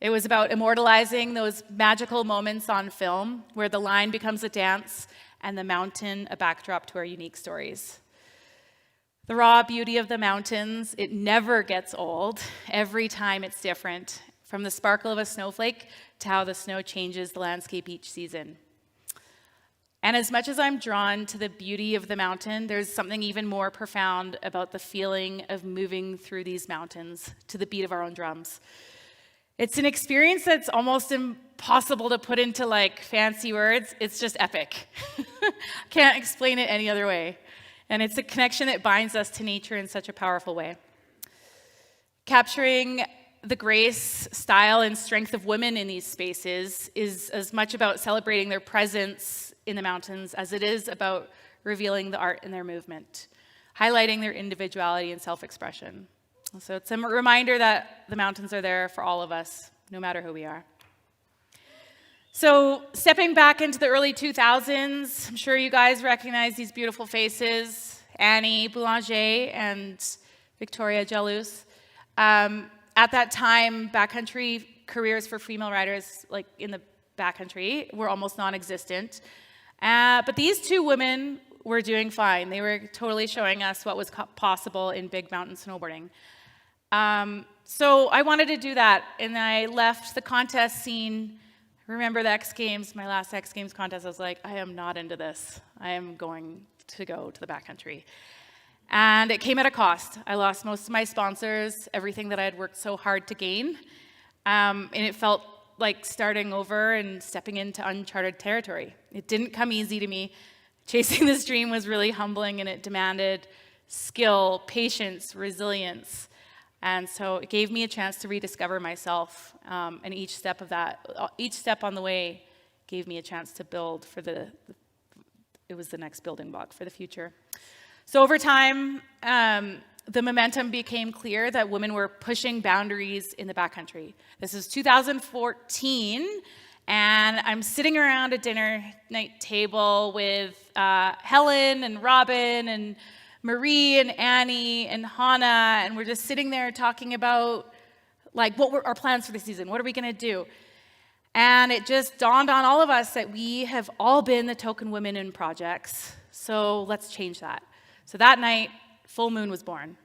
It was about immortalizing those magical moments on film where the line becomes a dance and the mountain a backdrop to our unique stories. The raw beauty of the mountains, it never gets old. Every time it's different, from the sparkle of a snowflake to how the snow changes the landscape each season. And as much as I'm drawn to the beauty of the mountain, there's something even more profound about the feeling of moving through these mountains to the beat of our own drums. It's an experience that's almost impossible to put into like fancy words. It's just epic. Can't explain it any other way. And it's a connection that binds us to nature in such a powerful way. Capturing the grace, style, and strength of women in these spaces is as much about celebrating their presence in the mountains as it is about revealing the art in their movement, highlighting their individuality and self-expression. So it's a reminder that the mountains are there for all of us, no matter who we are. So stepping back into the early 2000s, I'm sure you guys recognize these beautiful faces, Annie Boulanger and Victoria Jalous. At that time, backcountry careers for female riders, like in the backcountry, were almost non-existent. But these two women were doing fine. They were totally showing us what was possible in big mountain snowboarding. So I wanted to do that, and I left the contest scene. Remember the X Games, my last X Games contest, I was like, I am not into this. I am going to go to the backcountry. And it came at a cost. I lost most of my sponsors, everything that I had worked so hard to gain. And it felt like starting over and stepping into uncharted territory. It didn't come easy to me. Chasing this dream was really humbling, and it demanded skill, patience, resilience. And so it gave me a chance to rediscover myself, and each step on the way gave me a chance to build for it was the next building block for the future. So over time, the momentum became clear that women were pushing boundaries in the backcountry. This is 2014, and I'm sitting around a dinner night table with Helen and Robin and Marie and Annie and Hannah, and we're just sitting there talking about like what were our plans for the season, what are we gonna do? And it just dawned on all of us that we have all been the token women in projects, so let's change that. So that night, Full Moon was born.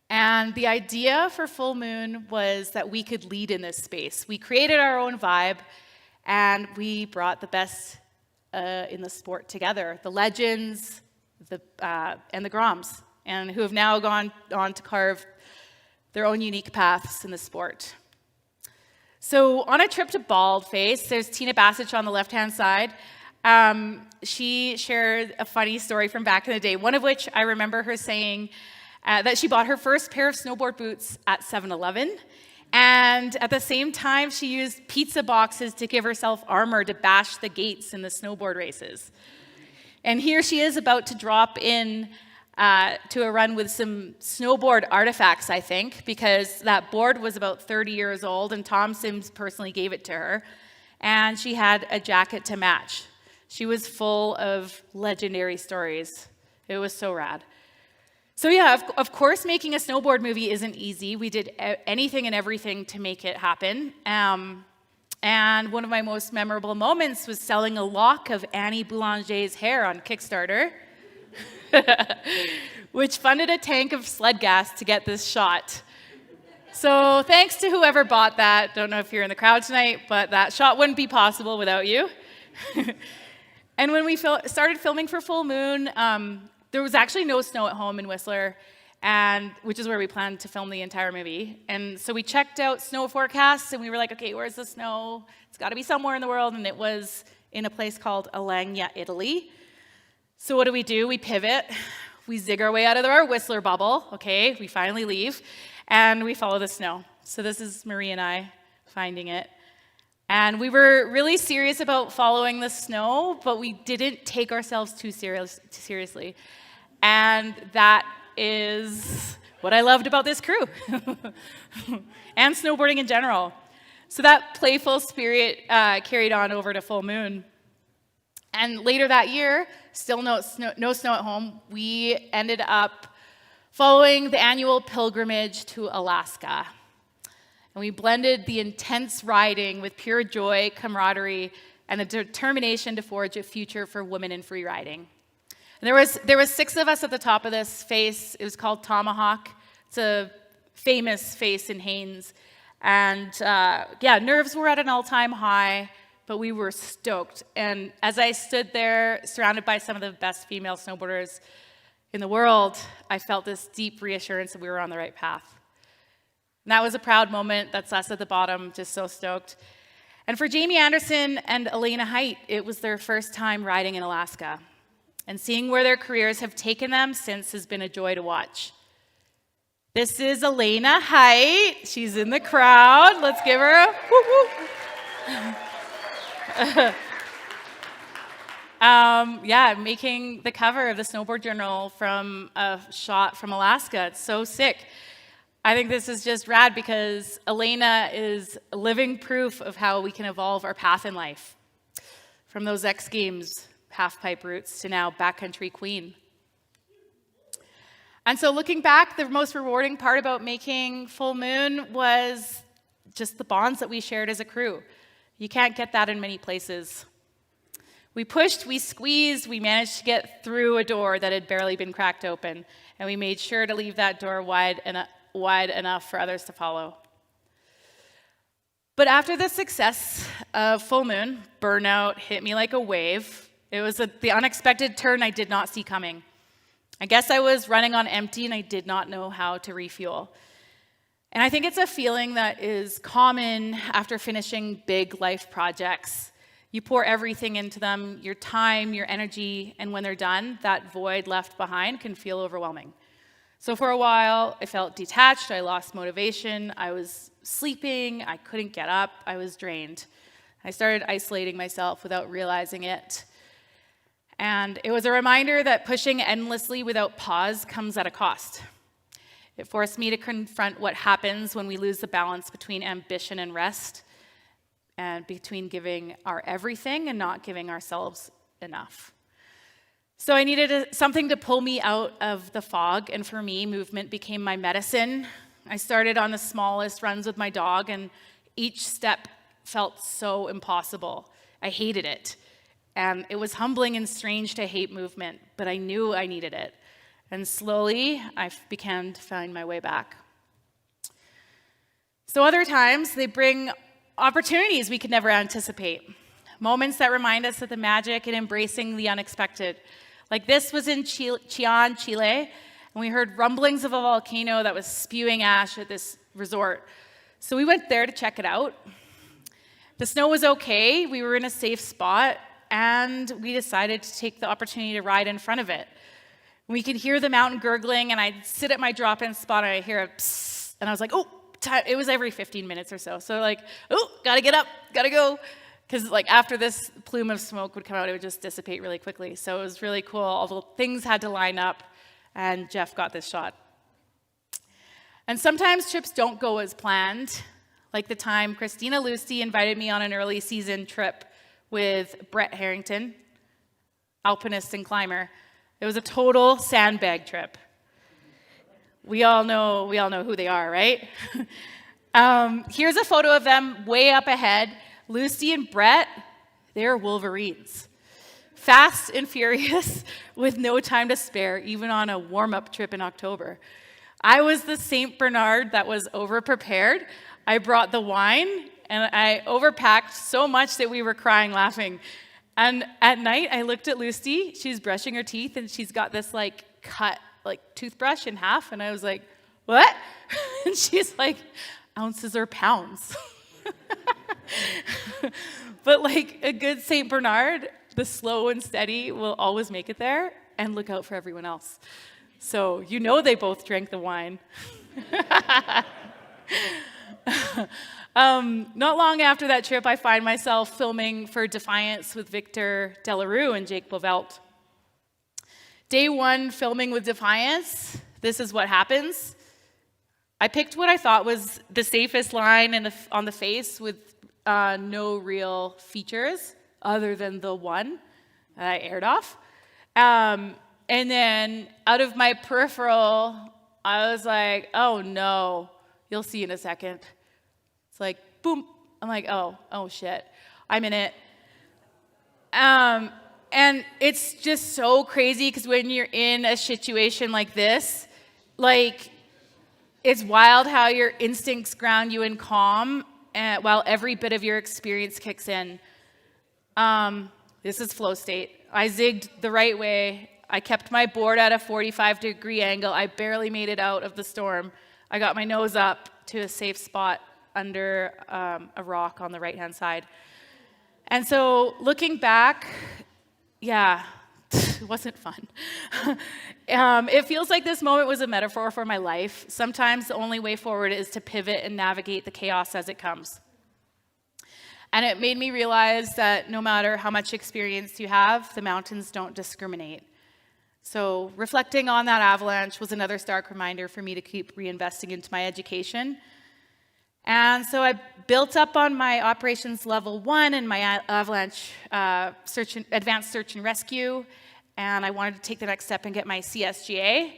And the idea for Full Moon was that we could lead in this space. We created our own vibe, and we brought the best in the sport together, the legends, and the Groms, and who have now gone on to carve their own unique paths in the sport. So on a trip to Baldface, there's Tina Bassich on the left-hand side. She shared a funny story from back in the day, one of which I remember her saying that she bought her first pair of snowboard boots at 7-Eleven, And at the same time, she used pizza boxes to give herself armor to bash the gates in the snowboard races. And here she is about to drop in to a run with some snowboard artifacts, I think, because that board was about 30 years old, and Tom Sims personally gave it to her. And she had a jacket to match. She was full of legendary stories. It was so rad. So yeah, of course, making a snowboard movie isn't easy. We did anything and everything to make it happen. And one of my most memorable moments was selling a lock of Annie Boulanger's hair on Kickstarter, which funded a tank of sled gas to get this shot. So thanks to whoever bought that. Don't know if you're in the crowd tonight, but that shot wouldn't be possible without you. And when we started filming for Full Moon, there was actually no snow at home in Whistler, which is where we planned to film the entire movie. And so we checked out snow forecasts, and we were like, okay, where's the snow? It's got to be somewhere in the world, and it was in a place called Alagna, Italy. So what do? We pivot. We zig our way out of our Whistler bubble. Okay, we finally leave, and we follow the snow. So this is Marie and I finding it. And we were really serious about following the snow, but we didn't take ourselves too seriously. And that is what I loved about this crew and snowboarding in general. So that playful spirit carried on over to Full Moon. And later that year, still no snow at home, we ended up following the annual pilgrimage to Alaska. And we blended the intense riding with pure joy, camaraderie, and the determination to forge a future for women in free riding. And there was 6 of us at the top of this face. It was called Tomahawk. It's a famous face in Haines. And nerves were at an all-time high, but we were stoked. And as I stood there, surrounded by some of the best female snowboarders in the world, I felt this deep reassurance that we were on the right path. And that was a proud moment. That's us at the bottom, just so stoked. And for Jamie Anderson and Elena Height, it was their first time riding in Alaska. And seeing where their careers have taken them since has been a joy to watch. This is Elena Height. She's in the crowd. Let's give her a whoop whoop. Making the cover of the Snowboard Journal from a shot from Alaska. It's so sick. I think this is just rad because Elena is living proof of how we can evolve our path in life. From those X Games half-pipe roots to now backcountry queen. And so looking back, the most rewarding part about making Full Moon was just the bonds that we shared as a crew. You can't get that in many places. We pushed, we squeezed, we managed to get through a door that had barely been cracked open, and we made sure to leave that door wide enough for others to follow. But after the success of Full Moon, burnout hit me like a wave. It was the unexpected turn I did not see coming. I guess I was running on empty and I did not know how to refuel. And I think it's a feeling that is common after finishing big life projects. You pour everything into them, your time, your energy, and when they're done, that void left behind can feel overwhelming. So for a while, I felt detached, I lost motivation, I was sleeping, I couldn't get up, I was drained. I started isolating myself without realizing it. And it was a reminder that pushing endlessly without pause comes at a cost. It forced me to confront what happens when we lose the balance between ambition and rest, and between giving our everything and not giving ourselves enough. So I needed something to pull me out of the fog, and for me, movement became my medicine. I started on the smallest runs with my dog, and each step felt so impossible. I hated it. And it was humbling and strange to hate movement, but I knew I needed it. And slowly, I began to find my way back. So other times, they bring opportunities we could never anticipate. Moments that remind us of the magic in embracing the unexpected. Like this was in Ciele, and we heard rumblings of a volcano that was spewing ash at this resort. So we went there to check it out. The snow was okay, we were in a safe spot, and we decided to take the opportunity to ride in front of it. We could hear the mountain gurgling, and I'd sit at my drop-in spot, and I'd hear a psst, and I was like, oh, it was every 15 minutes or so. So like, oh, gotta get up, gotta go. Because like after this plume of smoke would come out, it would just dissipate really quickly. So it was really cool. All the things had to line up, and Jeff got this shot. And sometimes trips don't go as planned. Like the time Christina Lucy invited me on an early season trip with Brett Harrington, alpinist and climber. It was a total sandbag trip. We all know who they are, right? Here's a photo of them way up ahead. Lucy and Brett, they're Wolverines. Fast and furious with no time to spare, even on a warm-up trip in October. I was the St. Bernard that was over-prepared. I brought the wine, and I overpacked so much that we were crying laughing. And at night, I looked at Lucy. She's brushing her teeth, and she's got this like cut toothbrush in half, and I was like, what? And she's like, ounces or pounds. But like a good St. Bernard, the slow and steady will always make it there and look out for everyone else. So you know they both drank the wine. Not long after that trip, I find myself filming for Defiance with Victor Delarue and Jake Bovelt. Day one, filming with Defiance, this is what happens. I picked what I thought was the safest line on the face with no real features other than the one that I aired off. And then out of my peripheral, I was like, oh no, you'll see in a second. It's like, boom. I'm like, oh shit, I'm in it. And it's just so crazy because when you're in a situation like this, like, it's wild how your instincts ground you in calm while every bit of your experience kicks in. This is flow state. I zigged the right way. I kept my board at a 45-degree angle. I barely made it out of the storm. I got my nose up to a safe spot under a rock on the right-hand side. And so looking back, yeah, it wasn't fun. It feels like this moment was a metaphor for my life. Sometimes the only way forward is to pivot and navigate the chaos as it comes. And it made me realize that no matter how much experience you have, the mountains don't discriminate. So reflecting on that avalanche was another stark reminder for me to keep reinvesting into my education. And so I built up on my operations level 1 and my avalanche advanced search and rescue. And I wanted to take the next step and get my CSGA.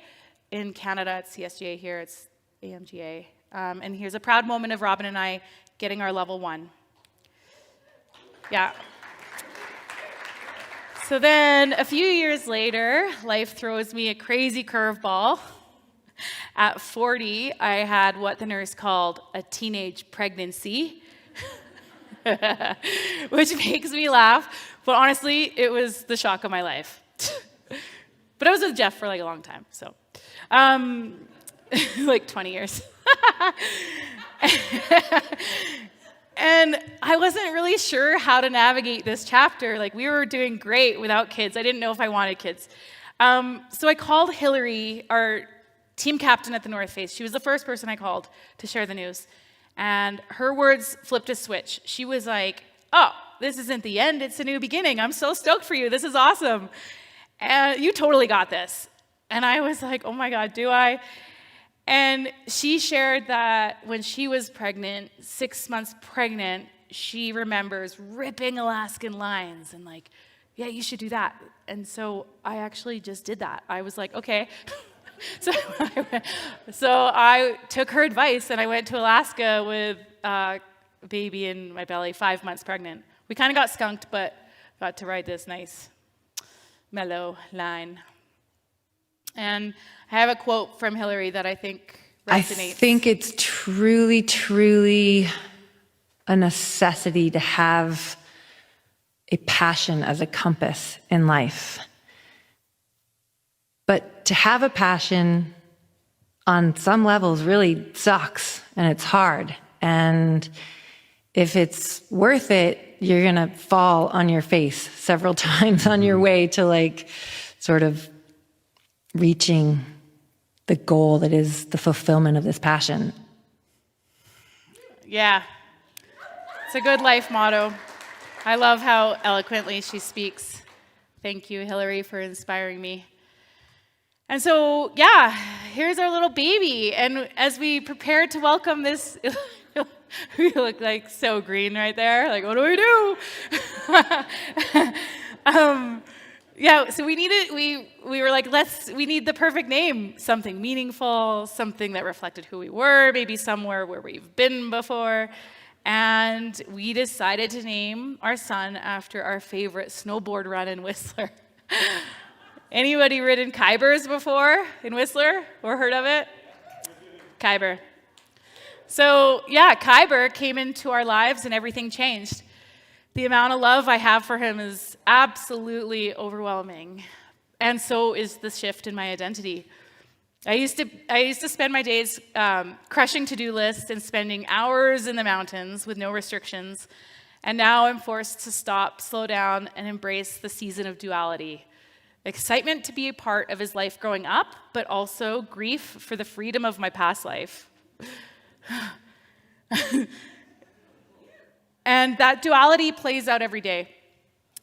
In Canada, it's CSGA. Here, it's AMGA. And here's a proud moment of Robin and I getting our level 1. Yeah. So then a few years later, life throws me a crazy curveball. At 40, I had what the nurse called a teenage pregnancy, which makes me laugh. But honestly, it was the shock of my life. But I was with Jeff for like a long time, so like 20 years. And I wasn't really sure how to navigate this chapter. Like, we were doing great without kids. I didn't know if I wanted kids. So I called Hillary, our team captain at the North Face. She was the first person I called to share the news. And her words flipped a switch. She was like, oh, this isn't the end, it's a new beginning. I'm so stoked for you. This is awesome. And you totally got this. And I was like, oh my God, do I? And she shared that when she was pregnant, 6 months pregnant, she remembers ripping Alaskan lines and like, yeah, you should do that. And so I actually just did that. I was like, okay. So I took her advice and I went to Alaska with a baby in my belly, 5 months pregnant. We kind of got skunked, but got to ride this nice, mellow line. And I have a quote from Hillary that I think resonates. I think it's truly, truly a necessity to have a passion as a compass in life. But to have a passion on some levels really sucks and it's hard. And if it's worth it, you're going to fall on your face several times on your way to like sort of reaching the goal that is the fulfillment of this passion. Yeah. It's a good life motto. I love how eloquently she speaks. Thank you, Hillary, for inspiring me. And so, yeah, here's our little baby. And as we prepare to welcome this, we look like so green right there. Like, what do we do? Yeah, so we were like, we need the perfect name, something meaningful, something that reflected who we were, maybe somewhere where we've been before. And we decided to name our son after our favorite snowboard run in Whistler. Anybody ridden Kybers before in Whistler or heard of it? Kyber. So yeah, Kyber came into our lives and everything changed. The amount of love I have for him is absolutely overwhelming. And so is the shift in my identity. I used to spend my days crushing to-do lists and spending hours in the mountains with no restrictions. And now I'm forced to stop, slow down, and embrace the season of duality. Excitement to be a part of his life growing up, but also grief for the freedom of my past life. And that duality plays out every day.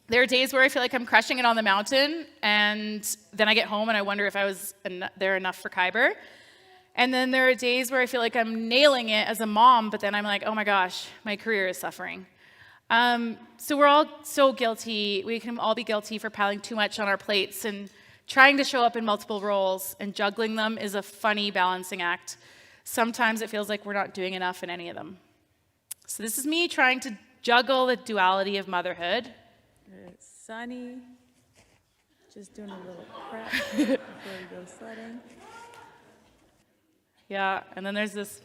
There are days where I feel like I'm crushing it on the mountain, and then I get home and I wonder if I was there enough for Kyber. And then there are days where I feel like I'm nailing it as a mom, but then I'm like, oh my gosh, my career is suffering. So we're all so guilty. We can all be guilty for piling too much on our plates and trying to show up in multiple roles, and juggling them is a funny balancing act. Sometimes it feels like we're not doing enough in any of them. So this is me trying to juggle the duality of motherhood. It's sunny. Just doing a little prep before we go sledding. Yeah, and then there's this.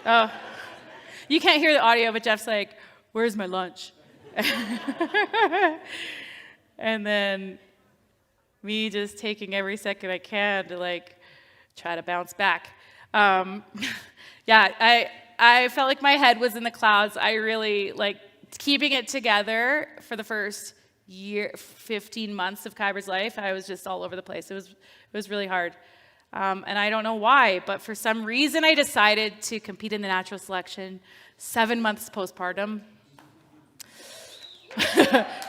Oh, you can't hear the audio, but Jeff's like, where's my lunch? And then me just taking every second I can to like try to bounce back. Yeah, I felt like my head was in the clouds. I really like keeping it together for the first 15 months of Kyber's life. I was just all over the place. It was really hard. And I don't know why, but for some reason I decided to compete in the natural selection 7 months postpartum.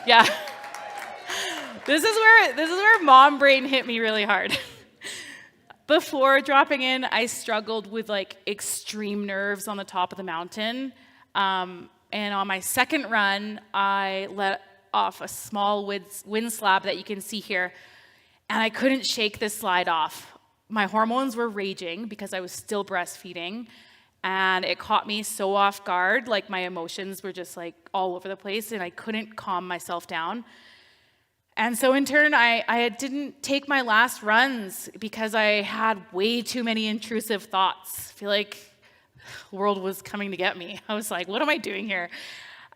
Yeah. This is where mom brain hit me really hard. Before dropping in, I struggled with like extreme nerves on the top of the mountain. And on my second run, I let off a small wind slab that you can see here. And I couldn't shake this slide off. My hormones were raging because I was still breastfeeding. And it caught me so off guard, like my emotions were just like all over the place and I couldn't calm myself down. And so in turn, I didn't take my last runs because I had way too many intrusive thoughts. I feel like the world was coming to get me. I was like, what am I doing here?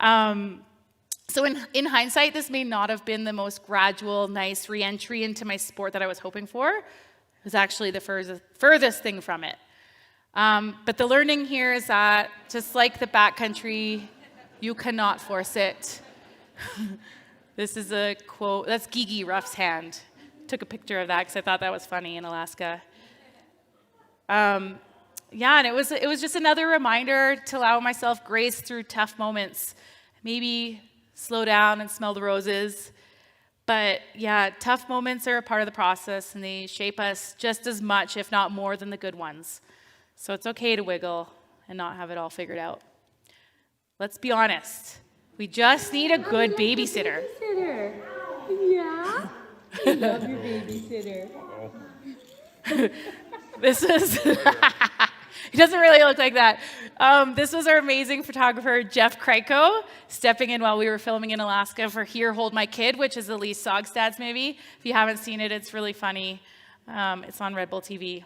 So in hindsight, this may not have been the most gradual, nice re-entry into my sport that I was hoping for. It was actually the furthest thing from it. But the learning here is that just like the backcountry, you cannot force it. This is a quote, that's Gigi Ruff's hand. Took a picture of that because I thought that was funny in Alaska. Yeah, and it was just another reminder to allow myself grace through tough moments. Maybe slow down and smell the roses. But yeah, tough moments are a part of the process and they shape us just as much, if not more, than the good ones. So it's okay to wiggle and not have it all figured out. Let's be honest. We just need a good babysitter. Yeah? I love your babysitter. This is, he doesn't really look like that. This was our amazing photographer, Jeff Kryko, stepping in while we were filming in Alaska for Here, Hold My Kid, which is Elise Sogstad's movie. If you haven't seen it, it's really funny. It's on Red Bull TV.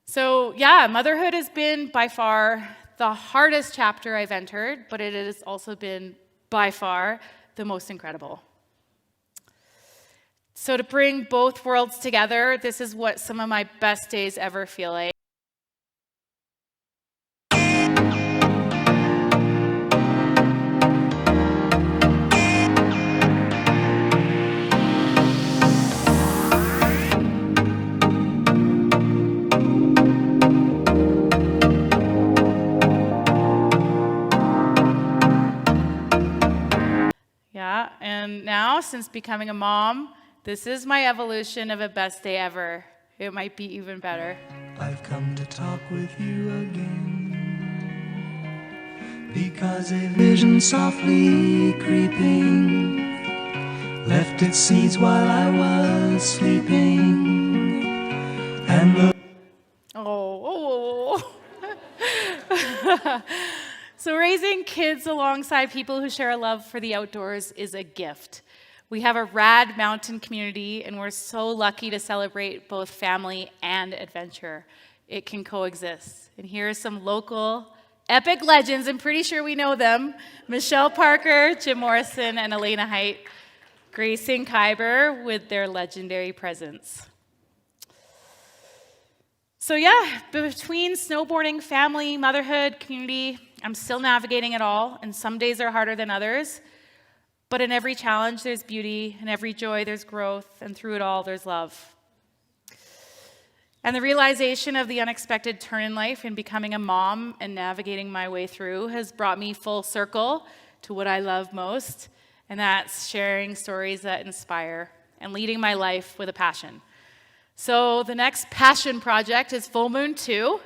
So yeah, motherhood has been by far the hardest chapter I've entered, but it has also been by far the most incredible. So to bring both worlds together, this is what some of my best days ever feel like. Yeah, and now, since becoming a mom, this is my evolution of a best day ever. It might be even better. I've come to talk with you again, because a vision softly creeping left its seeds while I was sleeping, and the So raising kids alongside people who share a love for the outdoors is a gift. We have a rad mountain community, and we're so lucky to celebrate both family and adventure. It can coexist. And here are some local epic legends. I'm pretty sure we know them. Michelle Parker, Jim Morrison, and Elena Height gracing Khyber with their legendary presence. So yeah, between snowboarding, family, motherhood, community, I'm still navigating it all, and some days are harder than others. But in every challenge, there's beauty. In every joy, there's growth. And through it all, there's love. And the realization of the unexpected turn in life in becoming a mom and navigating my way through has brought me full circle to what I love most, and that's sharing stories that inspire and leading my life with a passion. So the next passion project is Full Moon 2,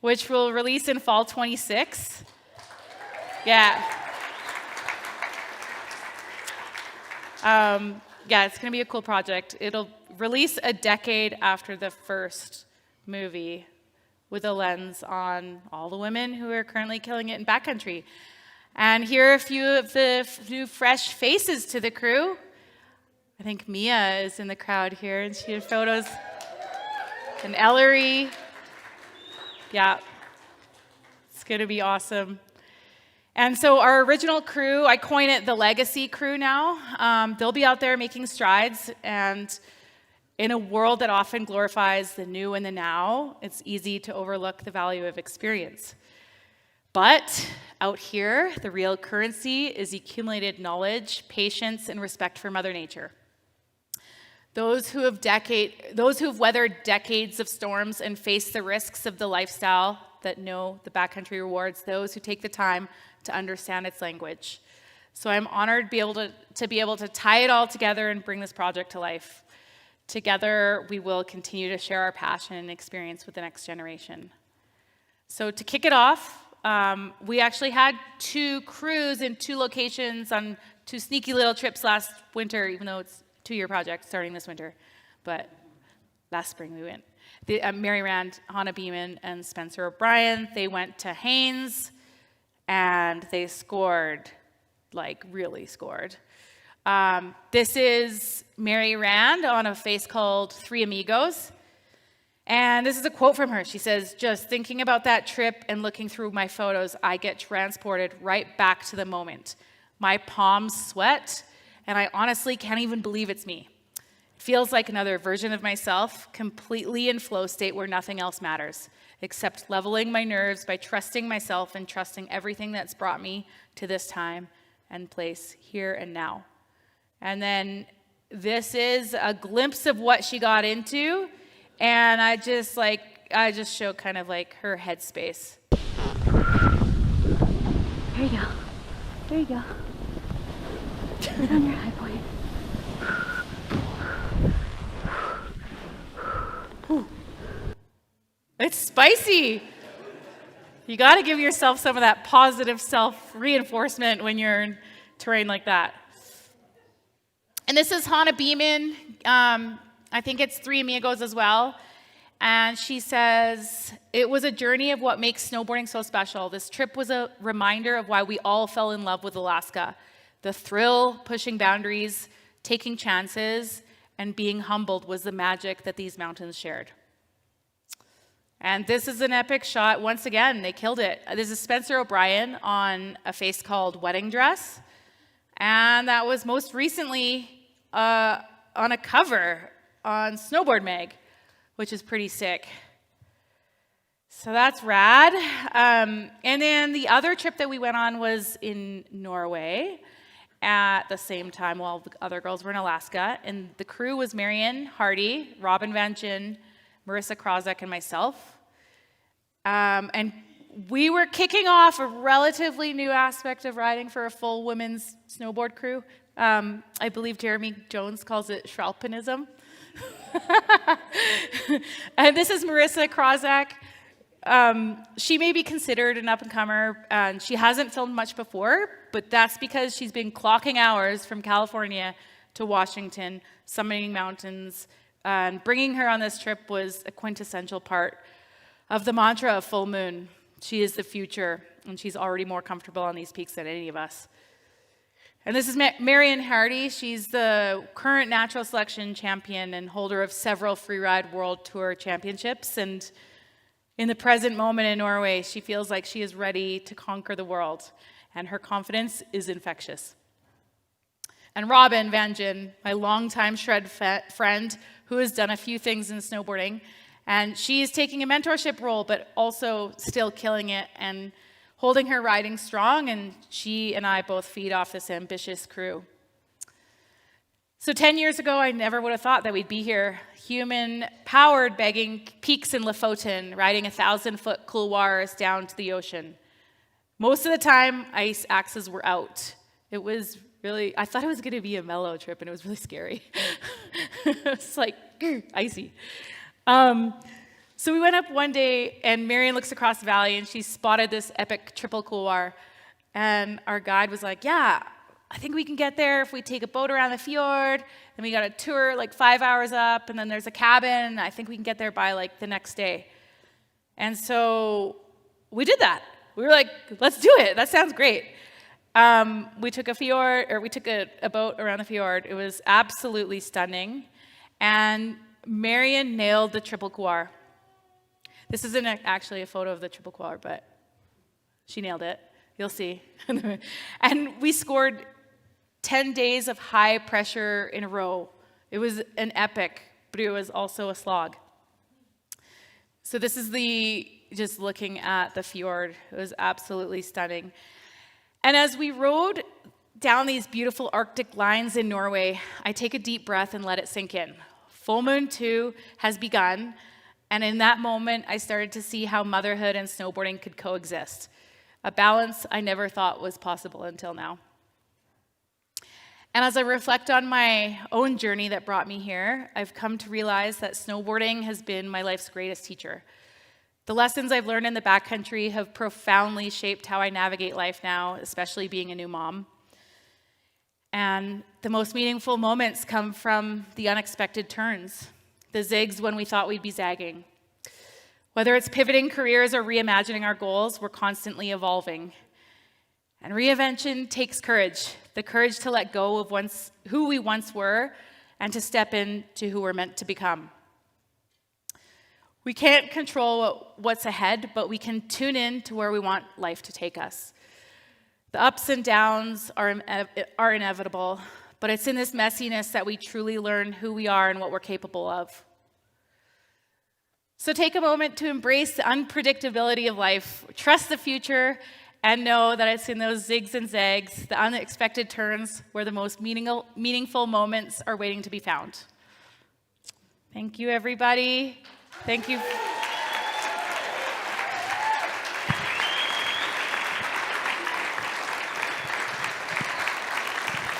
which will release in fall 26. Yeah. It's going to be a cool project. It'll release a decade after the first movie with a lens on all the women who are currently killing it in backcountry. And here are a few of the new fresh faces to the crew. I think Mia is in the crowd here, and she had photos. And Ellery. Yeah. It's going to be awesome. And so our original crew, I coin it the legacy crew now. They'll be out there making strides, and in a world that often glorifies the new and the now, it's easy to overlook the value of experience. But out here, the real currency is accumulated knowledge, patience, and respect for Mother Nature. Those who have weathered decades of storms and faced the risks of the lifestyle that know the backcountry rewards, those who take the time to understand its language. So I'm honored to be able to tie it all together and bring this project to life. Together, we will continue to share our passion and experience with the next generation. So to kick it off, we actually had 2 crews in 2 locations on 2 sneaky little trips last winter, even though it's a 2-year project starting this winter. But last spring we went. Mary Rand, Hannah Beeman, and Spencer O'Brien, they went to Haines, and they scored, like really scored. This is Mary Rand on a face called Three Amigos. And this is a quote from her. She says, "Just thinking about that trip and looking through my photos, I get transported right back to the moment. My palms sweat, and I honestly can't even believe it's me. It feels like another version of myself, completely in flow state where nothing else matters, except leveling my nerves by trusting myself and trusting everything that's brought me to this time and place here and now." And then this is a glimpse of what she got into, and I just show kind of like her headspace. There you go. There you go. Sit on your high point. Ooh. It's spicy. You got to give yourself some of that positive self-reinforcement when you're in terrain like that. And this is Hannah Beeman. I think it's Three Amigos as well. And she says, "It was a journey of what makes snowboarding so special. This trip was a reminder of why we all fell in love with Alaska. The thrill, pushing boundaries, taking chances, and being humbled was the magic that these mountains shared." And this is an epic shot. Once again, they killed it. This is Spencer O'Brien on a face called Wedding Dress. And that was most recently on a cover on Snowboard Mag, which is pretty sick. So that's rad. And then the other trip that we went on was in Norway at the same time while the other girls were in Alaska. And the crew was Marianne Hardy, Robin Van Gin, Marissa Krozek, and myself. And we were kicking off a relatively new aspect of riding for a full women's snowboard crew. I believe Jeremy Jones calls it Shralpinism. And this is Marissa Krozak. She may be considered an up-and-comer, and she hasn't filmed much before, but that's because she's been clocking hours from California to Washington, summiting mountains, and bringing her on this trip was a quintessential part of the mantra of Full Moon. She is the future, and she's already more comfortable on these peaks than any of us. And this is Marion Hardy. She's the current natural selection champion and holder of several freeride world tour championships. And in the present moment in Norway, she feels like she is ready to conquer the world, and her confidence is infectious. And Robin Van Gyn, my longtime shred friend, who has done a few things in snowboarding, and she's taking a mentorship role, but also still killing it and holding her riding strong, and she and I both feed off this ambitious crew. So 10 years ago, I never would have thought that we'd be here, human-powered begging peaks in Lofoten, riding 1,000-foot couloirs down to the ocean. Most of the time, ice axes were out. It was really, I thought it was going to be a mellow trip, and it was really scary. It was like, icy. So we went up one day, and Marion looks across the valley, and she spotted this epic triple couloir. And our guide was like, yeah, I think we can get there if we take a boat around the fjord. And we got a tour like 5 hours up, and then there's a cabin. I think we can get there by like the next day. And so we did that. We were like, let's do it. That sounds great. We took a boat around the fjord. It was absolutely stunning. And Marion nailed the triple couloir. This isn't actually a photo of the triple couloir, but she nailed it. You'll see. And we scored 10 days of high pressure in a row. It was an epic, but it was also a slog. So this is just looking at the fjord. It was absolutely stunning. And as we rode down these beautiful Arctic lines in Norway, I take a deep breath and let it sink in. Full Moon 2 has begun, and in that moment, I started to see how motherhood and snowboarding could coexist, a balance I never thought was possible until now. And as I reflect on my own journey that brought me here, I've come to realize that snowboarding has been my life's greatest teacher. The lessons I've learned in the backcountry have profoundly shaped how I navigate life now, especially being a new mom. And the most meaningful moments come from the unexpected turns, the zigs when we thought we'd be zagging. Whether it's pivoting careers or reimagining our goals, we're constantly evolving. And reinvention takes courage, the courage to let go of who we once were and to step into who we're meant to become. We can't control what's ahead, but we can tune in to where we want life to take us. The ups and downs are inevitable, but it's in this messiness that we truly learn who we are and what we're capable of. So take a moment to embrace the unpredictability of life, trust the future, and know that it's in those zigs and zags, the unexpected turns, where the most meaningful moments are waiting to be found. Thank you, everybody. Thank you.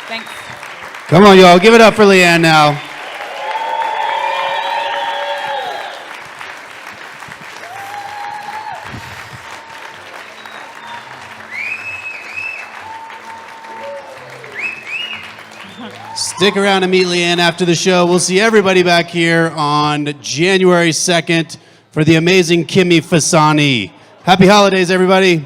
Thanks. Come on, y'all. Give it up for Leanne now. Stick around to meet Leanne after the show. We'll see everybody back here on January 2nd for the amazing Kimi Fasani. Happy holidays, everybody.